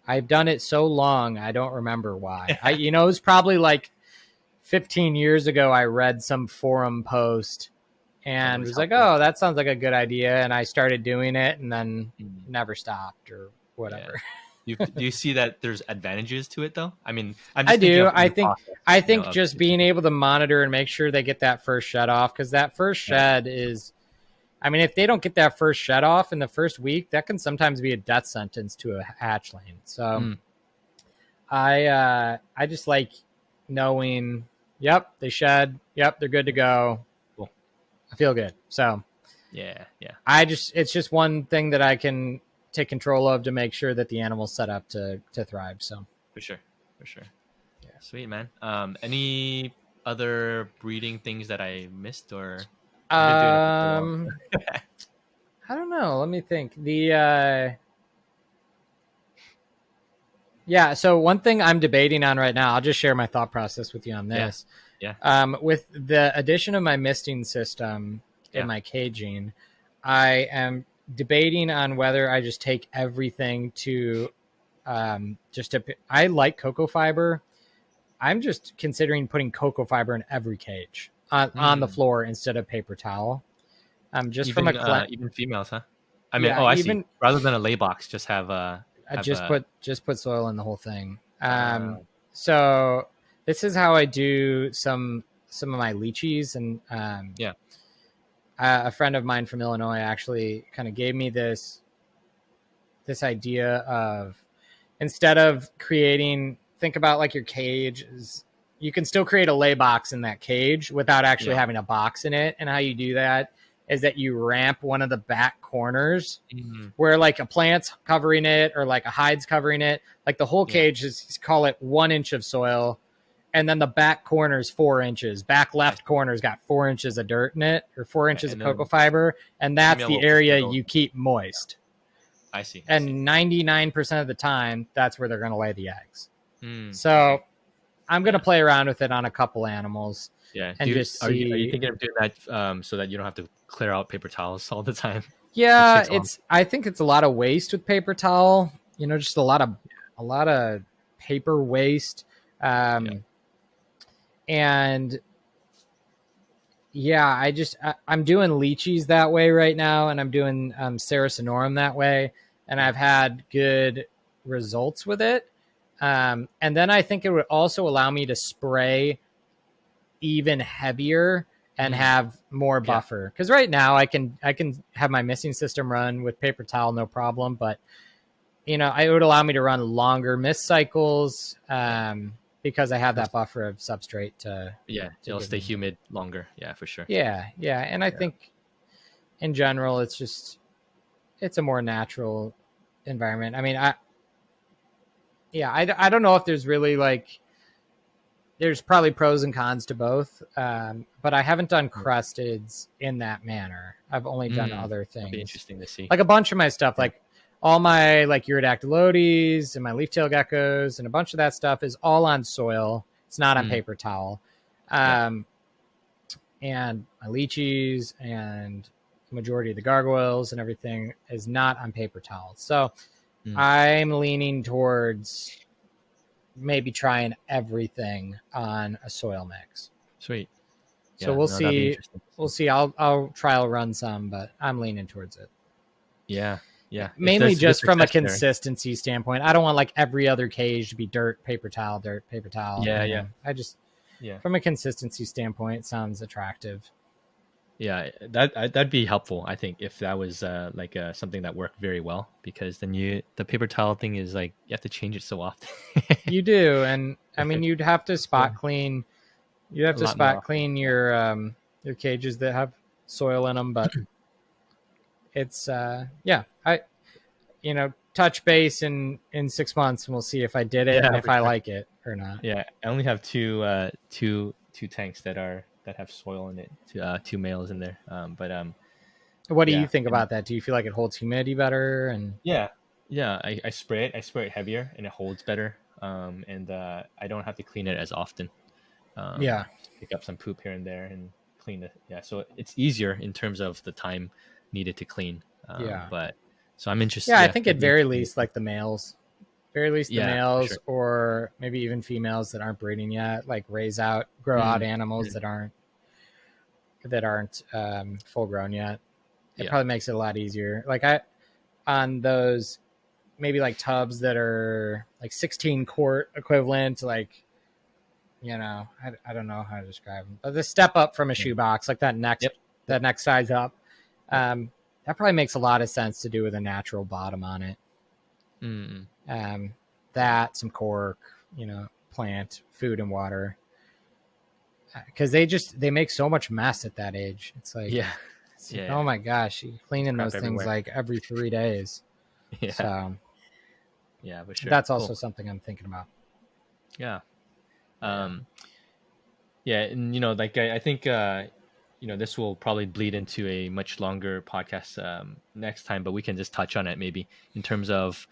I've done it so long, I don't remember why. It was probably like 15 years ago. I read some forum post and was like, oh, that sounds like a good idea. And I started doing it and then never stopped or whatever. Do you see that there's advantages to it though? I do. I think just being able to monitor and make sure they get that first shed off, because that first shed is, if they don't get that first shed off in the first week, that can sometimes be a death sentence to a hatchling. So I just like knowing, yep, they shed, yep, they're good to go. Cool. I feel good. So yeah. It's just one thing that I can take control of to make sure that the animal's set up to thrive. So for sure. Yeah, sweet, man. Any other breeding things that I missed or? I don't know. Let me think. So one thing I'm debating on right now, I'll just share my thought process with you on this. With the addition of my misting system in my caging, I am debating on whether I just take everything to I like cocoa fiber. I'm just considering putting cocoa fiber in every cage on the floor instead of paper towel. Just even, from a even females, huh? I see. Rather than a lay box, just have put soil in the whole thing. So this is how I do some of my lychees, and a friend of mine from Illinois actually kind of gave me this idea of, instead of think about like your cage is, you can still create a lay box in that cage without actually having a box in it. And how you do that is that you ramp one of the back corners where like a plant's covering it or like a hide's covering it. Like the whole cage is, call it 1 inch of soil. And then the back corner is 4 inches. Back left corner's got 4 inches of dirt in it, or 4 inches of cocoa fiber. And that's the area you keep moist. I see. And 99% of the time, that's where they're going to lay the eggs. So okay. I'm going to play around with it on a couple animals. Yeah. And just see. Are you thinking of doing that so that you don't have to clear out paper towels all the time? Yeah, I think it's a lot of waste with paper towel. Just a lot of paper waste. And yeah, I'm doing lychees that way right now, and I'm doing Saracenorum that way, and I've had good results with it. And then I think it would also allow me to spray even heavier and have more buffer. Because right now I can have my missing system run with paper towel, no problem. But it would allow me to run longer mist cycles because I have that buffer of substrate to it'll stay humid longer. Yeah, for sure. Yeah, and I think in general it's a more natural environment. I mean, I don't know if there's really there's probably pros and cons to both, but I haven't done crusteds in that manner. I've only done other things. It'll be interesting to see. Like a bunch of my stuff, like all my Urodactylodes and my leaf-tailed geckos and a bunch of that stuff is all on soil. It's not on paper towel. And my lychees and the majority of the gargoyles and everything is not on paper towels. So I'm leaning towards maybe trying everything on a soil mix. Sweet. So we'll see. We'll see. I'll trial run some, but I'm leaning towards it. Yeah. Mainly just from a consistency standpoint. I don't want every other cage to be dirt, paper towel, dirt, paper towel. Yeah. I just from a consistency standpoint, it sounds attractive. Yeah, that'd be helpful, I think, if that was something that worked very well, because then the paper towel thing is you have to change it so often. You do, and I mean you'd have to spot clean. You'd have to spot clean your cages that have soil in them, but it's touch base in 6 months and we'll see if I did it and if I like it or not. Yeah, I only have two tanks that have soil in it, two males in there. What do you think about that? Do you feel like it holds humidity better? And I spray it heavier and it holds better. And I don't have to clean it as often. Pick up some poop here and there and clean it. Yeah, so it's easier in terms of the time needed to clean. But so I'm interested. I think at very least the males. Very least the males, sure. Or maybe even females that aren't breeding yet, grow out animals that aren't full grown yet. It probably makes it a lot easier. On those maybe tubs that are 16 quart equivalent, I don't know how to describe them, but the step up from a shoebox, that next size up, that probably makes a lot of sense to do with a natural bottom on it. That, some cork, plant, food and water. Because they make so much mess at that age. It's oh my gosh, you're cleaning those things every 3 days. So for sure. That's also something I'm thinking about. And I think this will probably bleed into a much longer podcast next time, but we can just touch on it maybe in terms of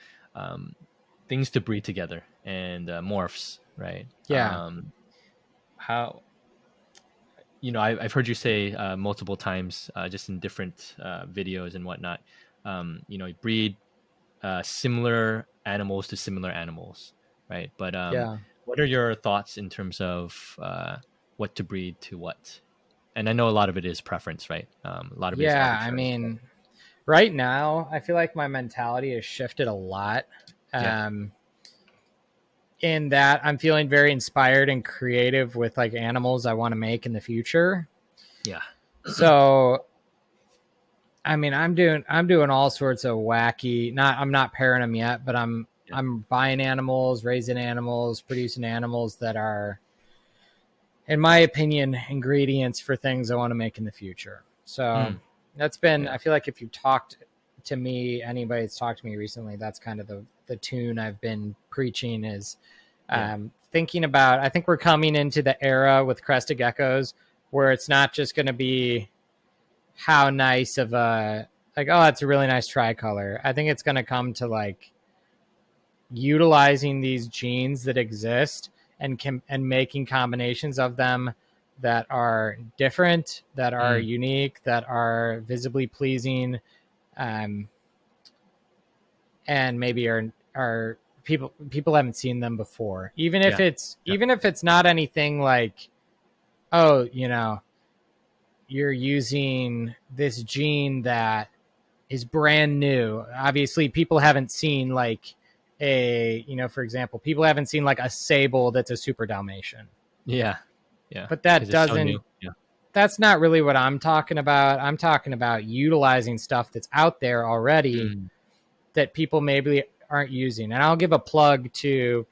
things to breed together and morphs, right? How I've heard you say multiple times just in different videos and whatnot, breed similar animals to similar animals, right? But what are your thoughts in terms of what to breed to what? And I know a lot of it is preference, right? A lot of it is arbitrary. I mean, right now I feel like my mentality has shifted a lot. In that I'm feeling very inspired and creative with animals I want to make in the future. So I mean, I'm doing all sorts of wacky, I'm not pairing them yet, but I'm buying animals, raising animals, producing animals that are, in my opinion, ingredients for things I want to make in the future. So that's been, I feel like if you've talked to me, anybody that's talked to me recently, that's kind of the tune I've been preaching is thinking about, I think we're coming into the era with Crested Geckos where it's not just going to be how nice of a like, oh, that's a really nice tricolor. I think it's going to come to like utilizing these genes that exist and making combinations of them that are different, that are unique, that are visibly pleasing, and maybe are people haven't seen them before. Even if it's not anything like, oh, you're using this gene that is brand new. Obviously, people haven't seen like for example, people haven't seen like a sable that's a super Dalmatian. Yeah. But that doesn't, that's not really what I'm talking about. I'm talking about utilizing stuff that's out there already that people maybe aren't using. And I'll give a plug to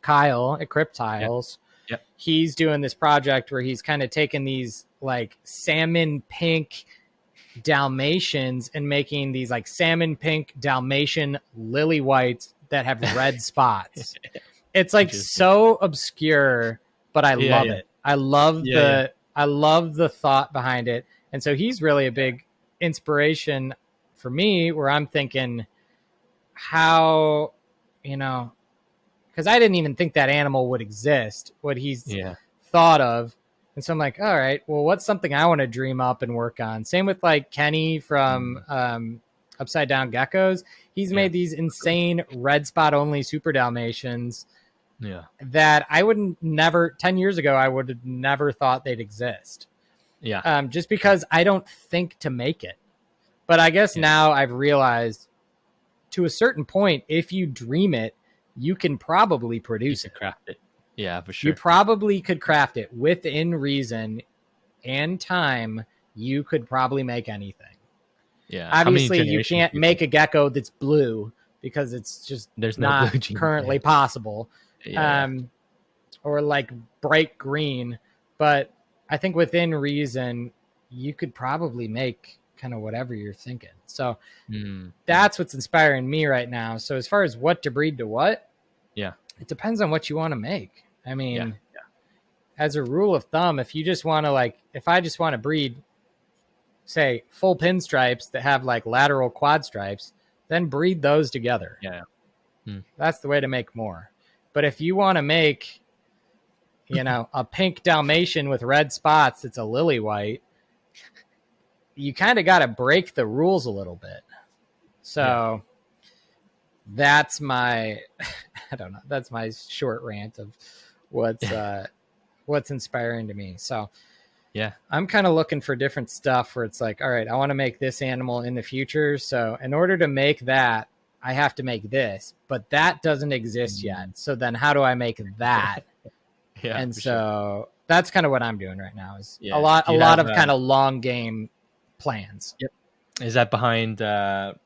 Kyle at Cryptiles. Yep. He's doing this project where he's kind of taking these like salmon pink Dalmatians and making these like salmon pink Dalmatian lily whites that have red spots. It's like so obscure, but I love it. I love I love the thought behind it. And so he's really a big inspiration for me, where I'm thinking how, because I didn't even think that animal would exist, what he's thought of. And so I'm like, all right, well, what's something I want to dream up and work on? Same with like Kenny from Upside Down Geckos. He's made these insane red spot only super Dalmatians that I would never, 10 years ago, I would have never thought they'd exist. Just because I don't think to make it. But I guess now I've realized, to a certain point, if you dream it, you can probably produce it. Craft it. Yeah, for sure. You probably could craft it within reason and time. You could probably make anything. Yeah. Obviously, you can't make a gecko that's blue because it's just not currently possible. Or like bright green. But I think within reason, you could probably make kind of whatever you're thinking. So that's what's inspiring me right now. So as far as what to breed to what, it depends on what you want to make. I mean, as a rule of thumb, if you just want to if I just want to breed, say, full pinstripes that have like lateral quad stripes, then breed those together. That's the way to make more. But if you want to make, a pink Dalmatian with red spots that's a lily white, you kind of got to break the rules a little bit. So that's my, I don't know, that's my short rant of what's inspiring to me. So I'm kind of looking for different stuff where it's like, all right, I want to make this animal in the future. So in order to make that, I have to make this, but that doesn't exist yet. So then how do I make that? And so that's kind of what I'm doing right now, is a lot of kind of long game plans. Is that behind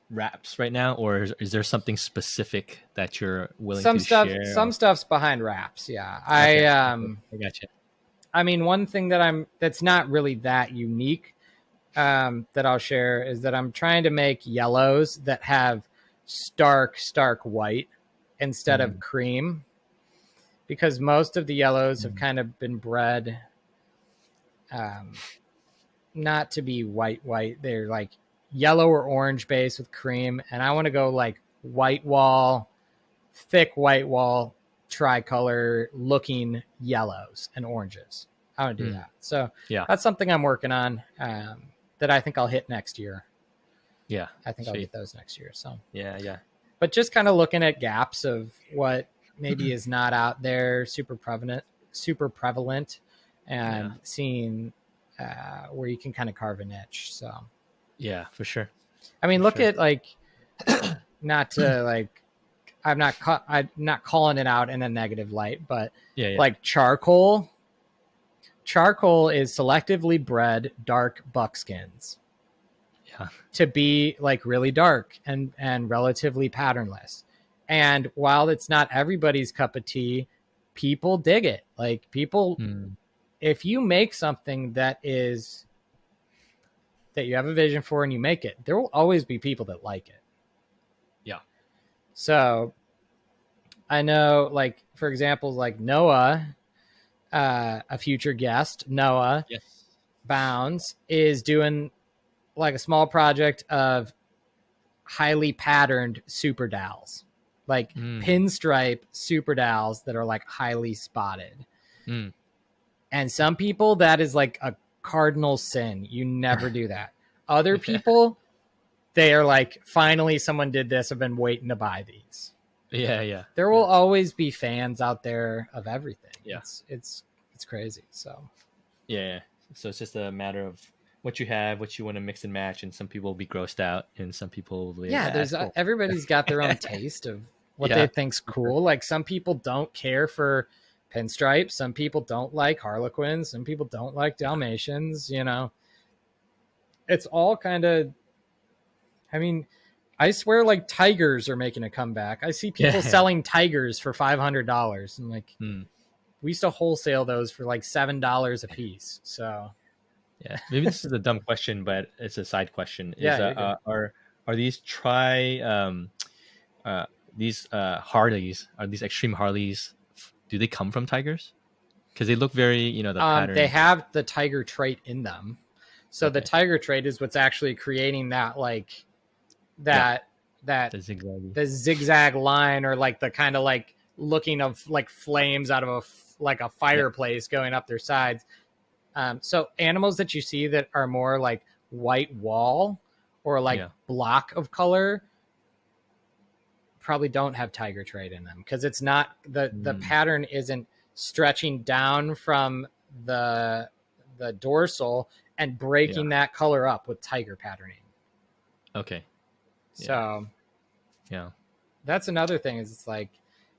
wraps right now, or is there something specific that you're willing to share? Some stuff's behind wraps. Yeah. I gotcha. I mean, one thing that's not really that unique that I'll share is that I'm trying to make yellows that have stark white instead of cream, because most of the yellows have kind of been bred not to be white. They're like yellow or orange base with cream, and I want to go like thick white wall tricolor looking yellows and oranges. I want to do that. So that's something I'm working on that I think I'll hit next year. I think I'll get those next year. So but just kind of looking at gaps of what maybe is not out there super prevalent and seeing where you can kind of carve a niche. So for sure. I mean, look at like, not to like, I'm not calling it out in a negative light, but like charcoal is selectively bred dark buckskins to be like really dark and relatively patternless. And while it's not everybody's cup of tea, people dig it. Like people, if you make something that you have a vision for and you make it, there will always be people that like it. So I know, like, for example, like Noah, a future guest, Noah Bounds, is doing like a small project of highly patterned super dowels, like pinstripe super dowels that are like highly spotted. And some people, that is like a cardinal sin. You never do that. Other people, they are like, finally someone did this. I've been waiting to buy these. Yeah. There will always be fans out there of everything. Yeah. It's crazy. So yeah. So it's just a matter of what you have, what you want to mix and match, and some people will be grossed out, and some people will be there's cool. Everybody's got their own taste of what they think's cool. Like some people don't care for pinstripes, some people don't like Harlequins, some people don't like Dalmatians. You know, it's all kind of. I mean, I swear, like tigers are making a comeback. I see people selling tigers for $500, and like we used to wholesale those for like $7 a piece. So yeah, maybe this is a dumb question, but it's a side question. Are these Harleys, are these extreme Harleys, do they come from tigers? Because they look very, the pattern. They have the tiger trait in them. So the tiger trait is what's actually creating that, like the zigzag line, or like the kind of like looking of like flames out of a fireplace going up their sides. So animals that you see that are more like white wall or like block of color probably don't have tiger trait in them, because it's not the pattern isn't stretching down from the dorsal and breaking that color up with tiger patterning. Okay. So that's another thing, is it's like,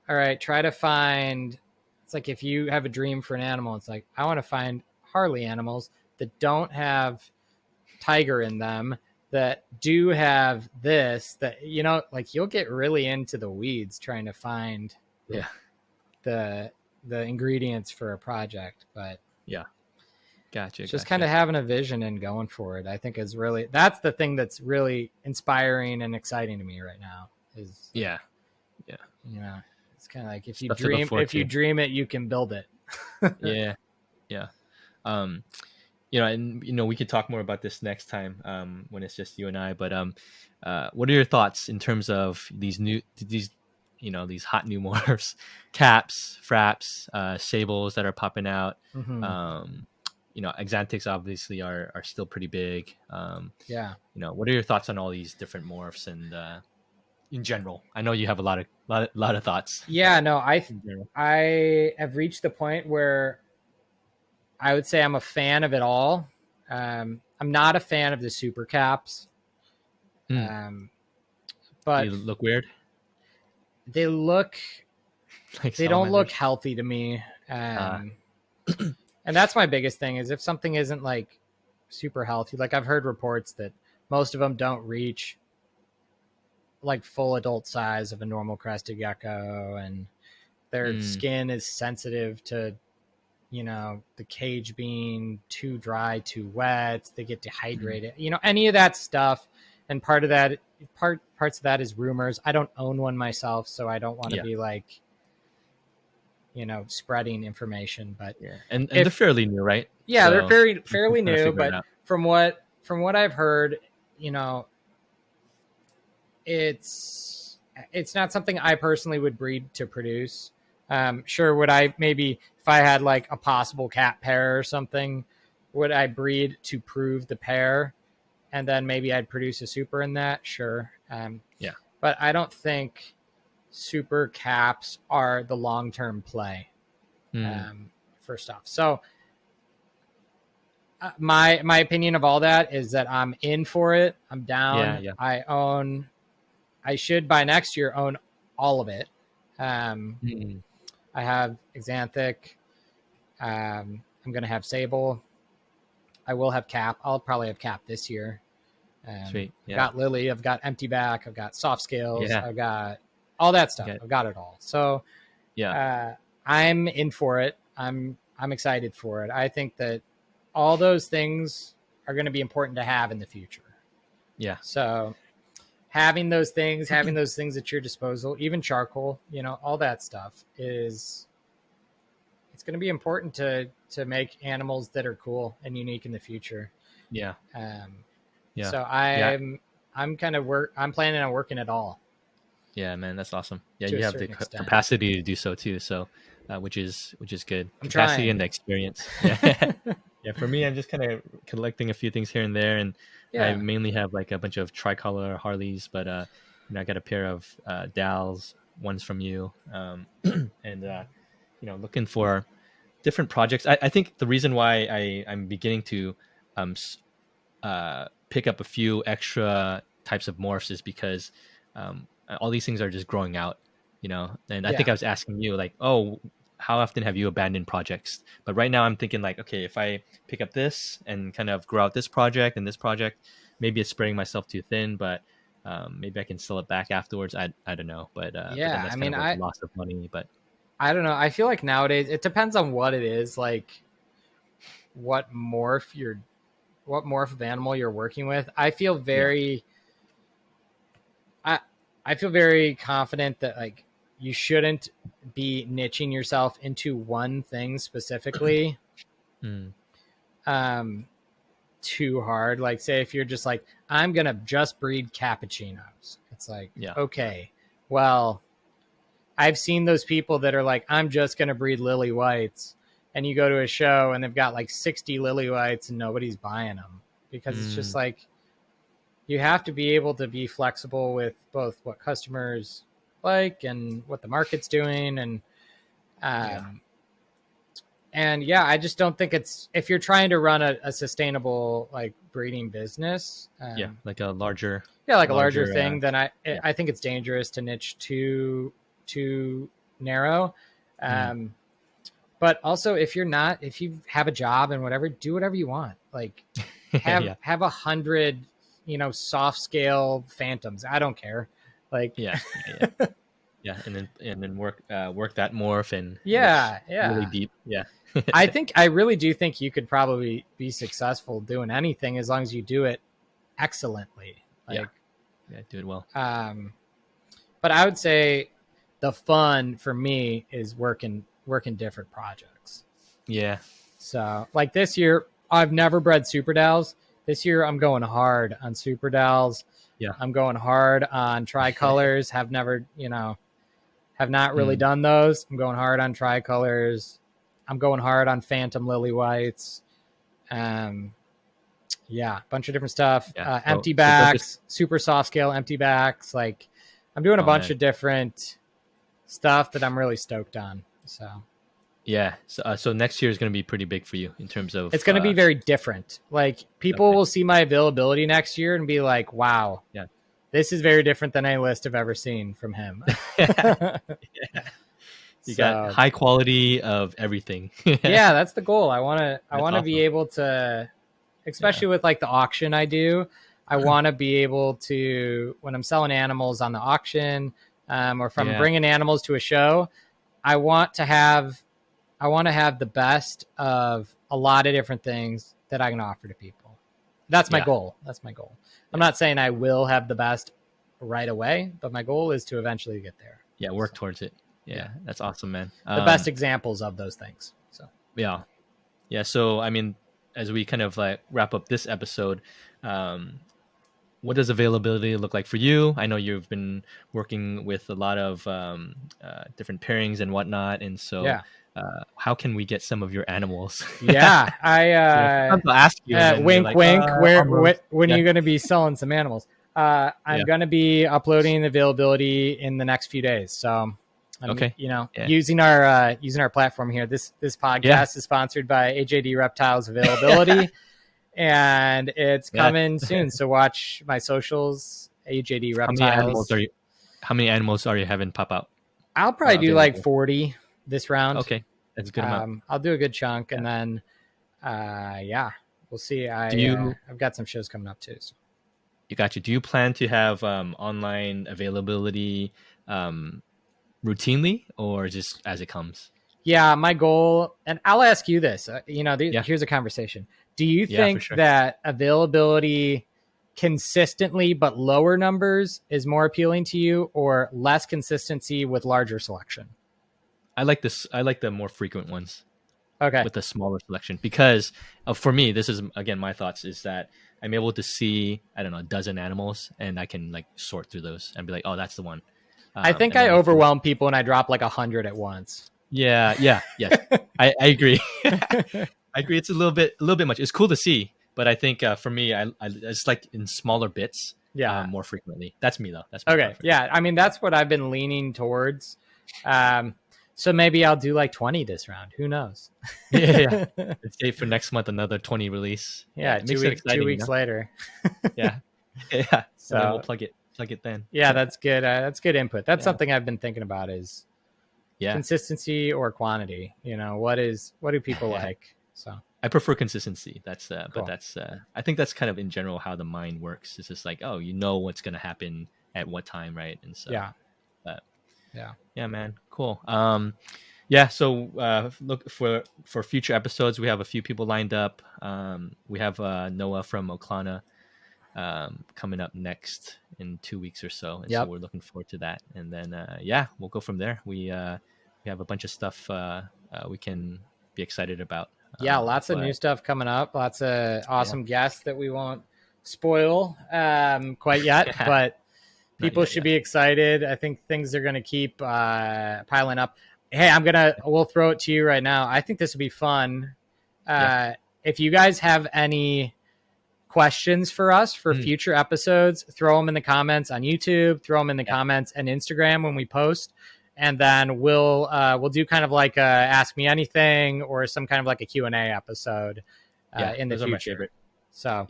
all right, try to find, it's like if you have a dream for an animal, it's like, I want to find Harley animals that don't have tiger in them, that do have this, that, you know, like you'll get really into the weeds trying to find the ingredients for a project. But Gotcha. Just kind of having a vision and going for it, I think that's the thing that's really inspiring and exciting to me right now. Is you know, it's kind of like if you dream it, you can build it. And we could talk more about this next time when it's just you and I. But what are your thoughts in terms of these hot new morphs, caps, fraps, sables that are popping out? Exantics obviously are still pretty big. What are your thoughts on all these different morphs and in general? I know you have a lot of thoughts. I have reached the point where I would say I'm a fan of it all. I'm not a fan of the super caps. But they look weird. They look like they don't look healthy to me. And that's my biggest thing, is if something isn't like super healthy, like I've heard reports that most of them don't reach like full adult size of a normal crested gecko, and their skin is sensitive to, the cage being too dry, too wet, they get dehydrated, any of that stuff. And parts of that is rumors. I don't own one myself, so I don't want to be like, spreading information. But and they're fairly new, right? They're fairly new. But from what I've heard, it's not something I personally would breed to produce. Sure, would I, maybe if I had like a possible cat pair or something, would I breed to prove the pair, and then maybe I'd produce a super in that? Sure. But I don't think super caps are the long-term play. First off, so my opinion of all that is that I'm in for it. I'm down. I should by next year own all of it. I have Xanthic. I'm going to have Sable. I will have Cap. I'll probably have Cap this year. Sweet. I've got Lily. I've got Empty Back. I've got Soft Scales. I've got all that stuff. I've got it all. So I'm in for it. I'm excited for it. I think that all those things are going to be important to have in the future. So having those things at your disposal, even charcoal, all that stuff it's going to be important to make animals that are cool and unique in the future. So I'm planning on working it all. Yeah, man, that's awesome. Yeah, you have the capacity to do so too. So, which is good. Capacity and the experience. Yeah, yeah. For me, I'm just kind of collecting a few things here and there, and I mainly have like a bunch of tricolor Harleys, but I got a pair of Dals. One's from you, and looking for different projects. I think the reason why I'm beginning to pick up a few extra types of morphs is because all these things are just growing out, and I think I was asking you like, oh, how often have you abandoned projects? But right now I'm thinking like, okay, if I pick up this and kind of grow out this project and this project, maybe it's spreading myself too thin, but maybe I can sell it back afterwards. I don't know, but then that's kind of like loss of money. But I don't know. I feel like nowadays it depends on what it is, like what morph of animal you're working with. I feel very I feel very confident that like you shouldn't be niching yourself into one thing specifically too hard. Like say if you're just like, I'm gonna just breed cappuccinos, it's like, okay, well, I've seen those people that are like, I'm just gonna breed lily whites, and you go to a show and they've got like 60 lily whites and nobody's buying them because it's just like, you have to be able to be flexible with both what customers like and what the market's doing. And, I just don't think if you're trying to run a sustainable like breeding business, like a larger, thing, then I think it's dangerous to niche too narrow. But also if you have a job and whatever, do whatever you want. Like have 100, soft scale phantoms. I don't care. Like, yeah. And then work that morph and really deep. Yeah. I really do think you could probably be successful doing anything as long as you do it excellently. Like, do it well. But I would say the fun for me is working different projects. Yeah. So like this year, I've never bred super dowels. This year, I'm going hard on super dowels. Yeah. I'm going hard on tricolors. Have not really done those. I'm going hard on tricolors. I'm going hard on phantom lily whites. A bunch of different stuff. Empty backs, super soft scale empty backs. Like I'm doing a bunch of different stuff that I'm really stoked on. So. Yeah. So next year is going to be pretty big for you in terms of. It's going to be very different. Like people will see my availability next year and be like, "Wow, this is very different than any list I've ever seen from him." You got high quality of everything. Yeah, that's the goal. I want to be able to, especially with like the auction I do. I want to be able to, when I'm selling animals on the auction, or if I'm bringing animals to a show, I want to have the best of a lot of different things that I can offer to people. That's my goal. I'm not saying I will have the best right away, but my goal is to eventually get there. Yeah, work towards it. Yeah, that's awesome, man. The best examples of those things. So yeah. So I mean, as we kind of like wrap up this episode, what does availability look like for you? I know you've been working with a lot of different pairings and whatnot, and so how can we get some of your animals? I'll ask you. Wink, like, wink. When are you going to be selling some animals? I'm going to be uploading the availability in the next few days. So, using our platform here. This podcast is sponsored by AJD Reptiles Availability, and it's coming soon. So watch my socials. AJD Reptiles. How many animals are you having pop out? I'll probably do like 40 this round. Okay, that's a good amount. I'll do a good chunk, and then we'll see. I've got some shows coming up too. So. You got you. Do you plan to have online availability routinely, or just as it comes? Yeah, my goal, and I'll ask you this. Here's a conversation. Do you think that availability consistently but lower numbers is more appealing to you, or less consistency with larger selection? I like this. I like the more frequent ones. Okay. With the smaller selection, because for me, this is again my thoughts is that I'm able to see, I don't know, a dozen animals, and I can like sort through those and be like, oh, that's the one. I think I overwhelm people and I drop like 100 at once. Yeah. Yes. I agree. I agree. It's a little bit much. It's cool to see, but I think for me, I it's like in smaller bits. Yeah. More frequently. That's me though. That's okay. Preference. Yeah. I mean, that's what I've been leaning towards. So maybe I'll do like 20 this round. Who knows? Yeah. Let's say for next month another 20 release. Yeah. 2 weeks later. Yeah. Yeah. So then we'll plug it then. Yeah, that's good. That's good input. That's something I've been thinking about is consistency or quantity. What do people like? So I prefer consistency. That's cool. But that's I think that's kind of in general how the mind works. It's just like, oh, what's gonna happen at what time, right? And so yeah, man, cool. So look for future episodes. We have a few people lined up. We have Noah from Oklana coming up next in 2 weeks or so, and so we're looking forward to that. And then we'll go from there. We have a bunch of stuff we can be excited about. Lots of new stuff coming up. Lots of awesome guests that we won't spoil quite yet, but people should be excited. I think things are going to keep piling up. Hey, we'll throw it to you right now. I think this would be fun. If you guys have any questions for us for future episodes, throw them in the comments on YouTube, throw them in the comments and Instagram when we post. And then we'll do kind of like a Ask Me Anything or some kind of like a Q&A episode in the future. So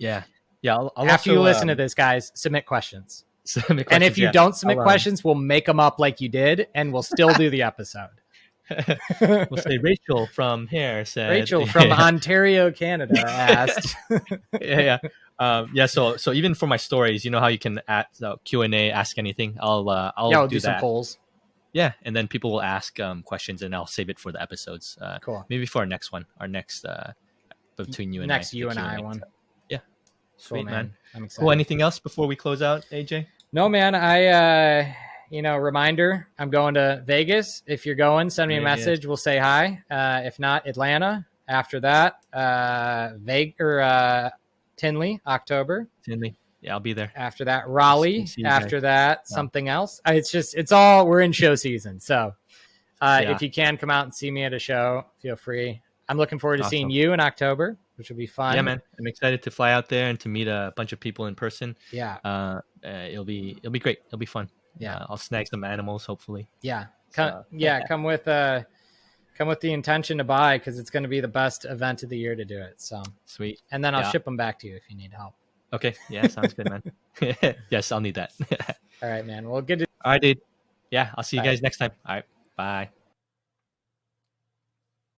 I'll after you listen to this, guys, submit questions. And if you don't submit questions, we'll make them up like you did, and we'll still do the episode. We'll say Rachel from here said. Rachel from Ontario, Canada asked. So even for my stories, you know how you can ask Q&A, ask anything. I'll do some that. polls. Yeah, and then people will ask questions, and I'll save it for the episodes. Cool. Maybe for our next one, between you and next you and I one. Yeah, sweet, cool, man. I'm excited. Cool. Anything else before we close out, AJ? No, man. I reminder, I'm going to Vegas. If you're going, send me a message. We'll say hi. If not, Atlanta. After that, Tinley, October. Tinley. Yeah, I'll be there. After that, Raleigh. After that, something else. We're in show season. So if you can come out and see me at a show, feel free. I'm looking forward to seeing you in October, which will be fun. Yeah, man. I'm excited to fly out there and to meet a bunch of people in person. Yeah. It'll be great. It'll be fun. Yeah. I'll snag some animals, hopefully. Yeah. Come with the intention to buy, because it's going to be the best event of the year to do it. So sweet. And then I'll ship them back to you if you need help. Okay. Yeah, sounds good, man. Yes, I'll need that. All right, man. Well, good to. All right, dude. Yeah, I'll see you guys next time. All right. Bye.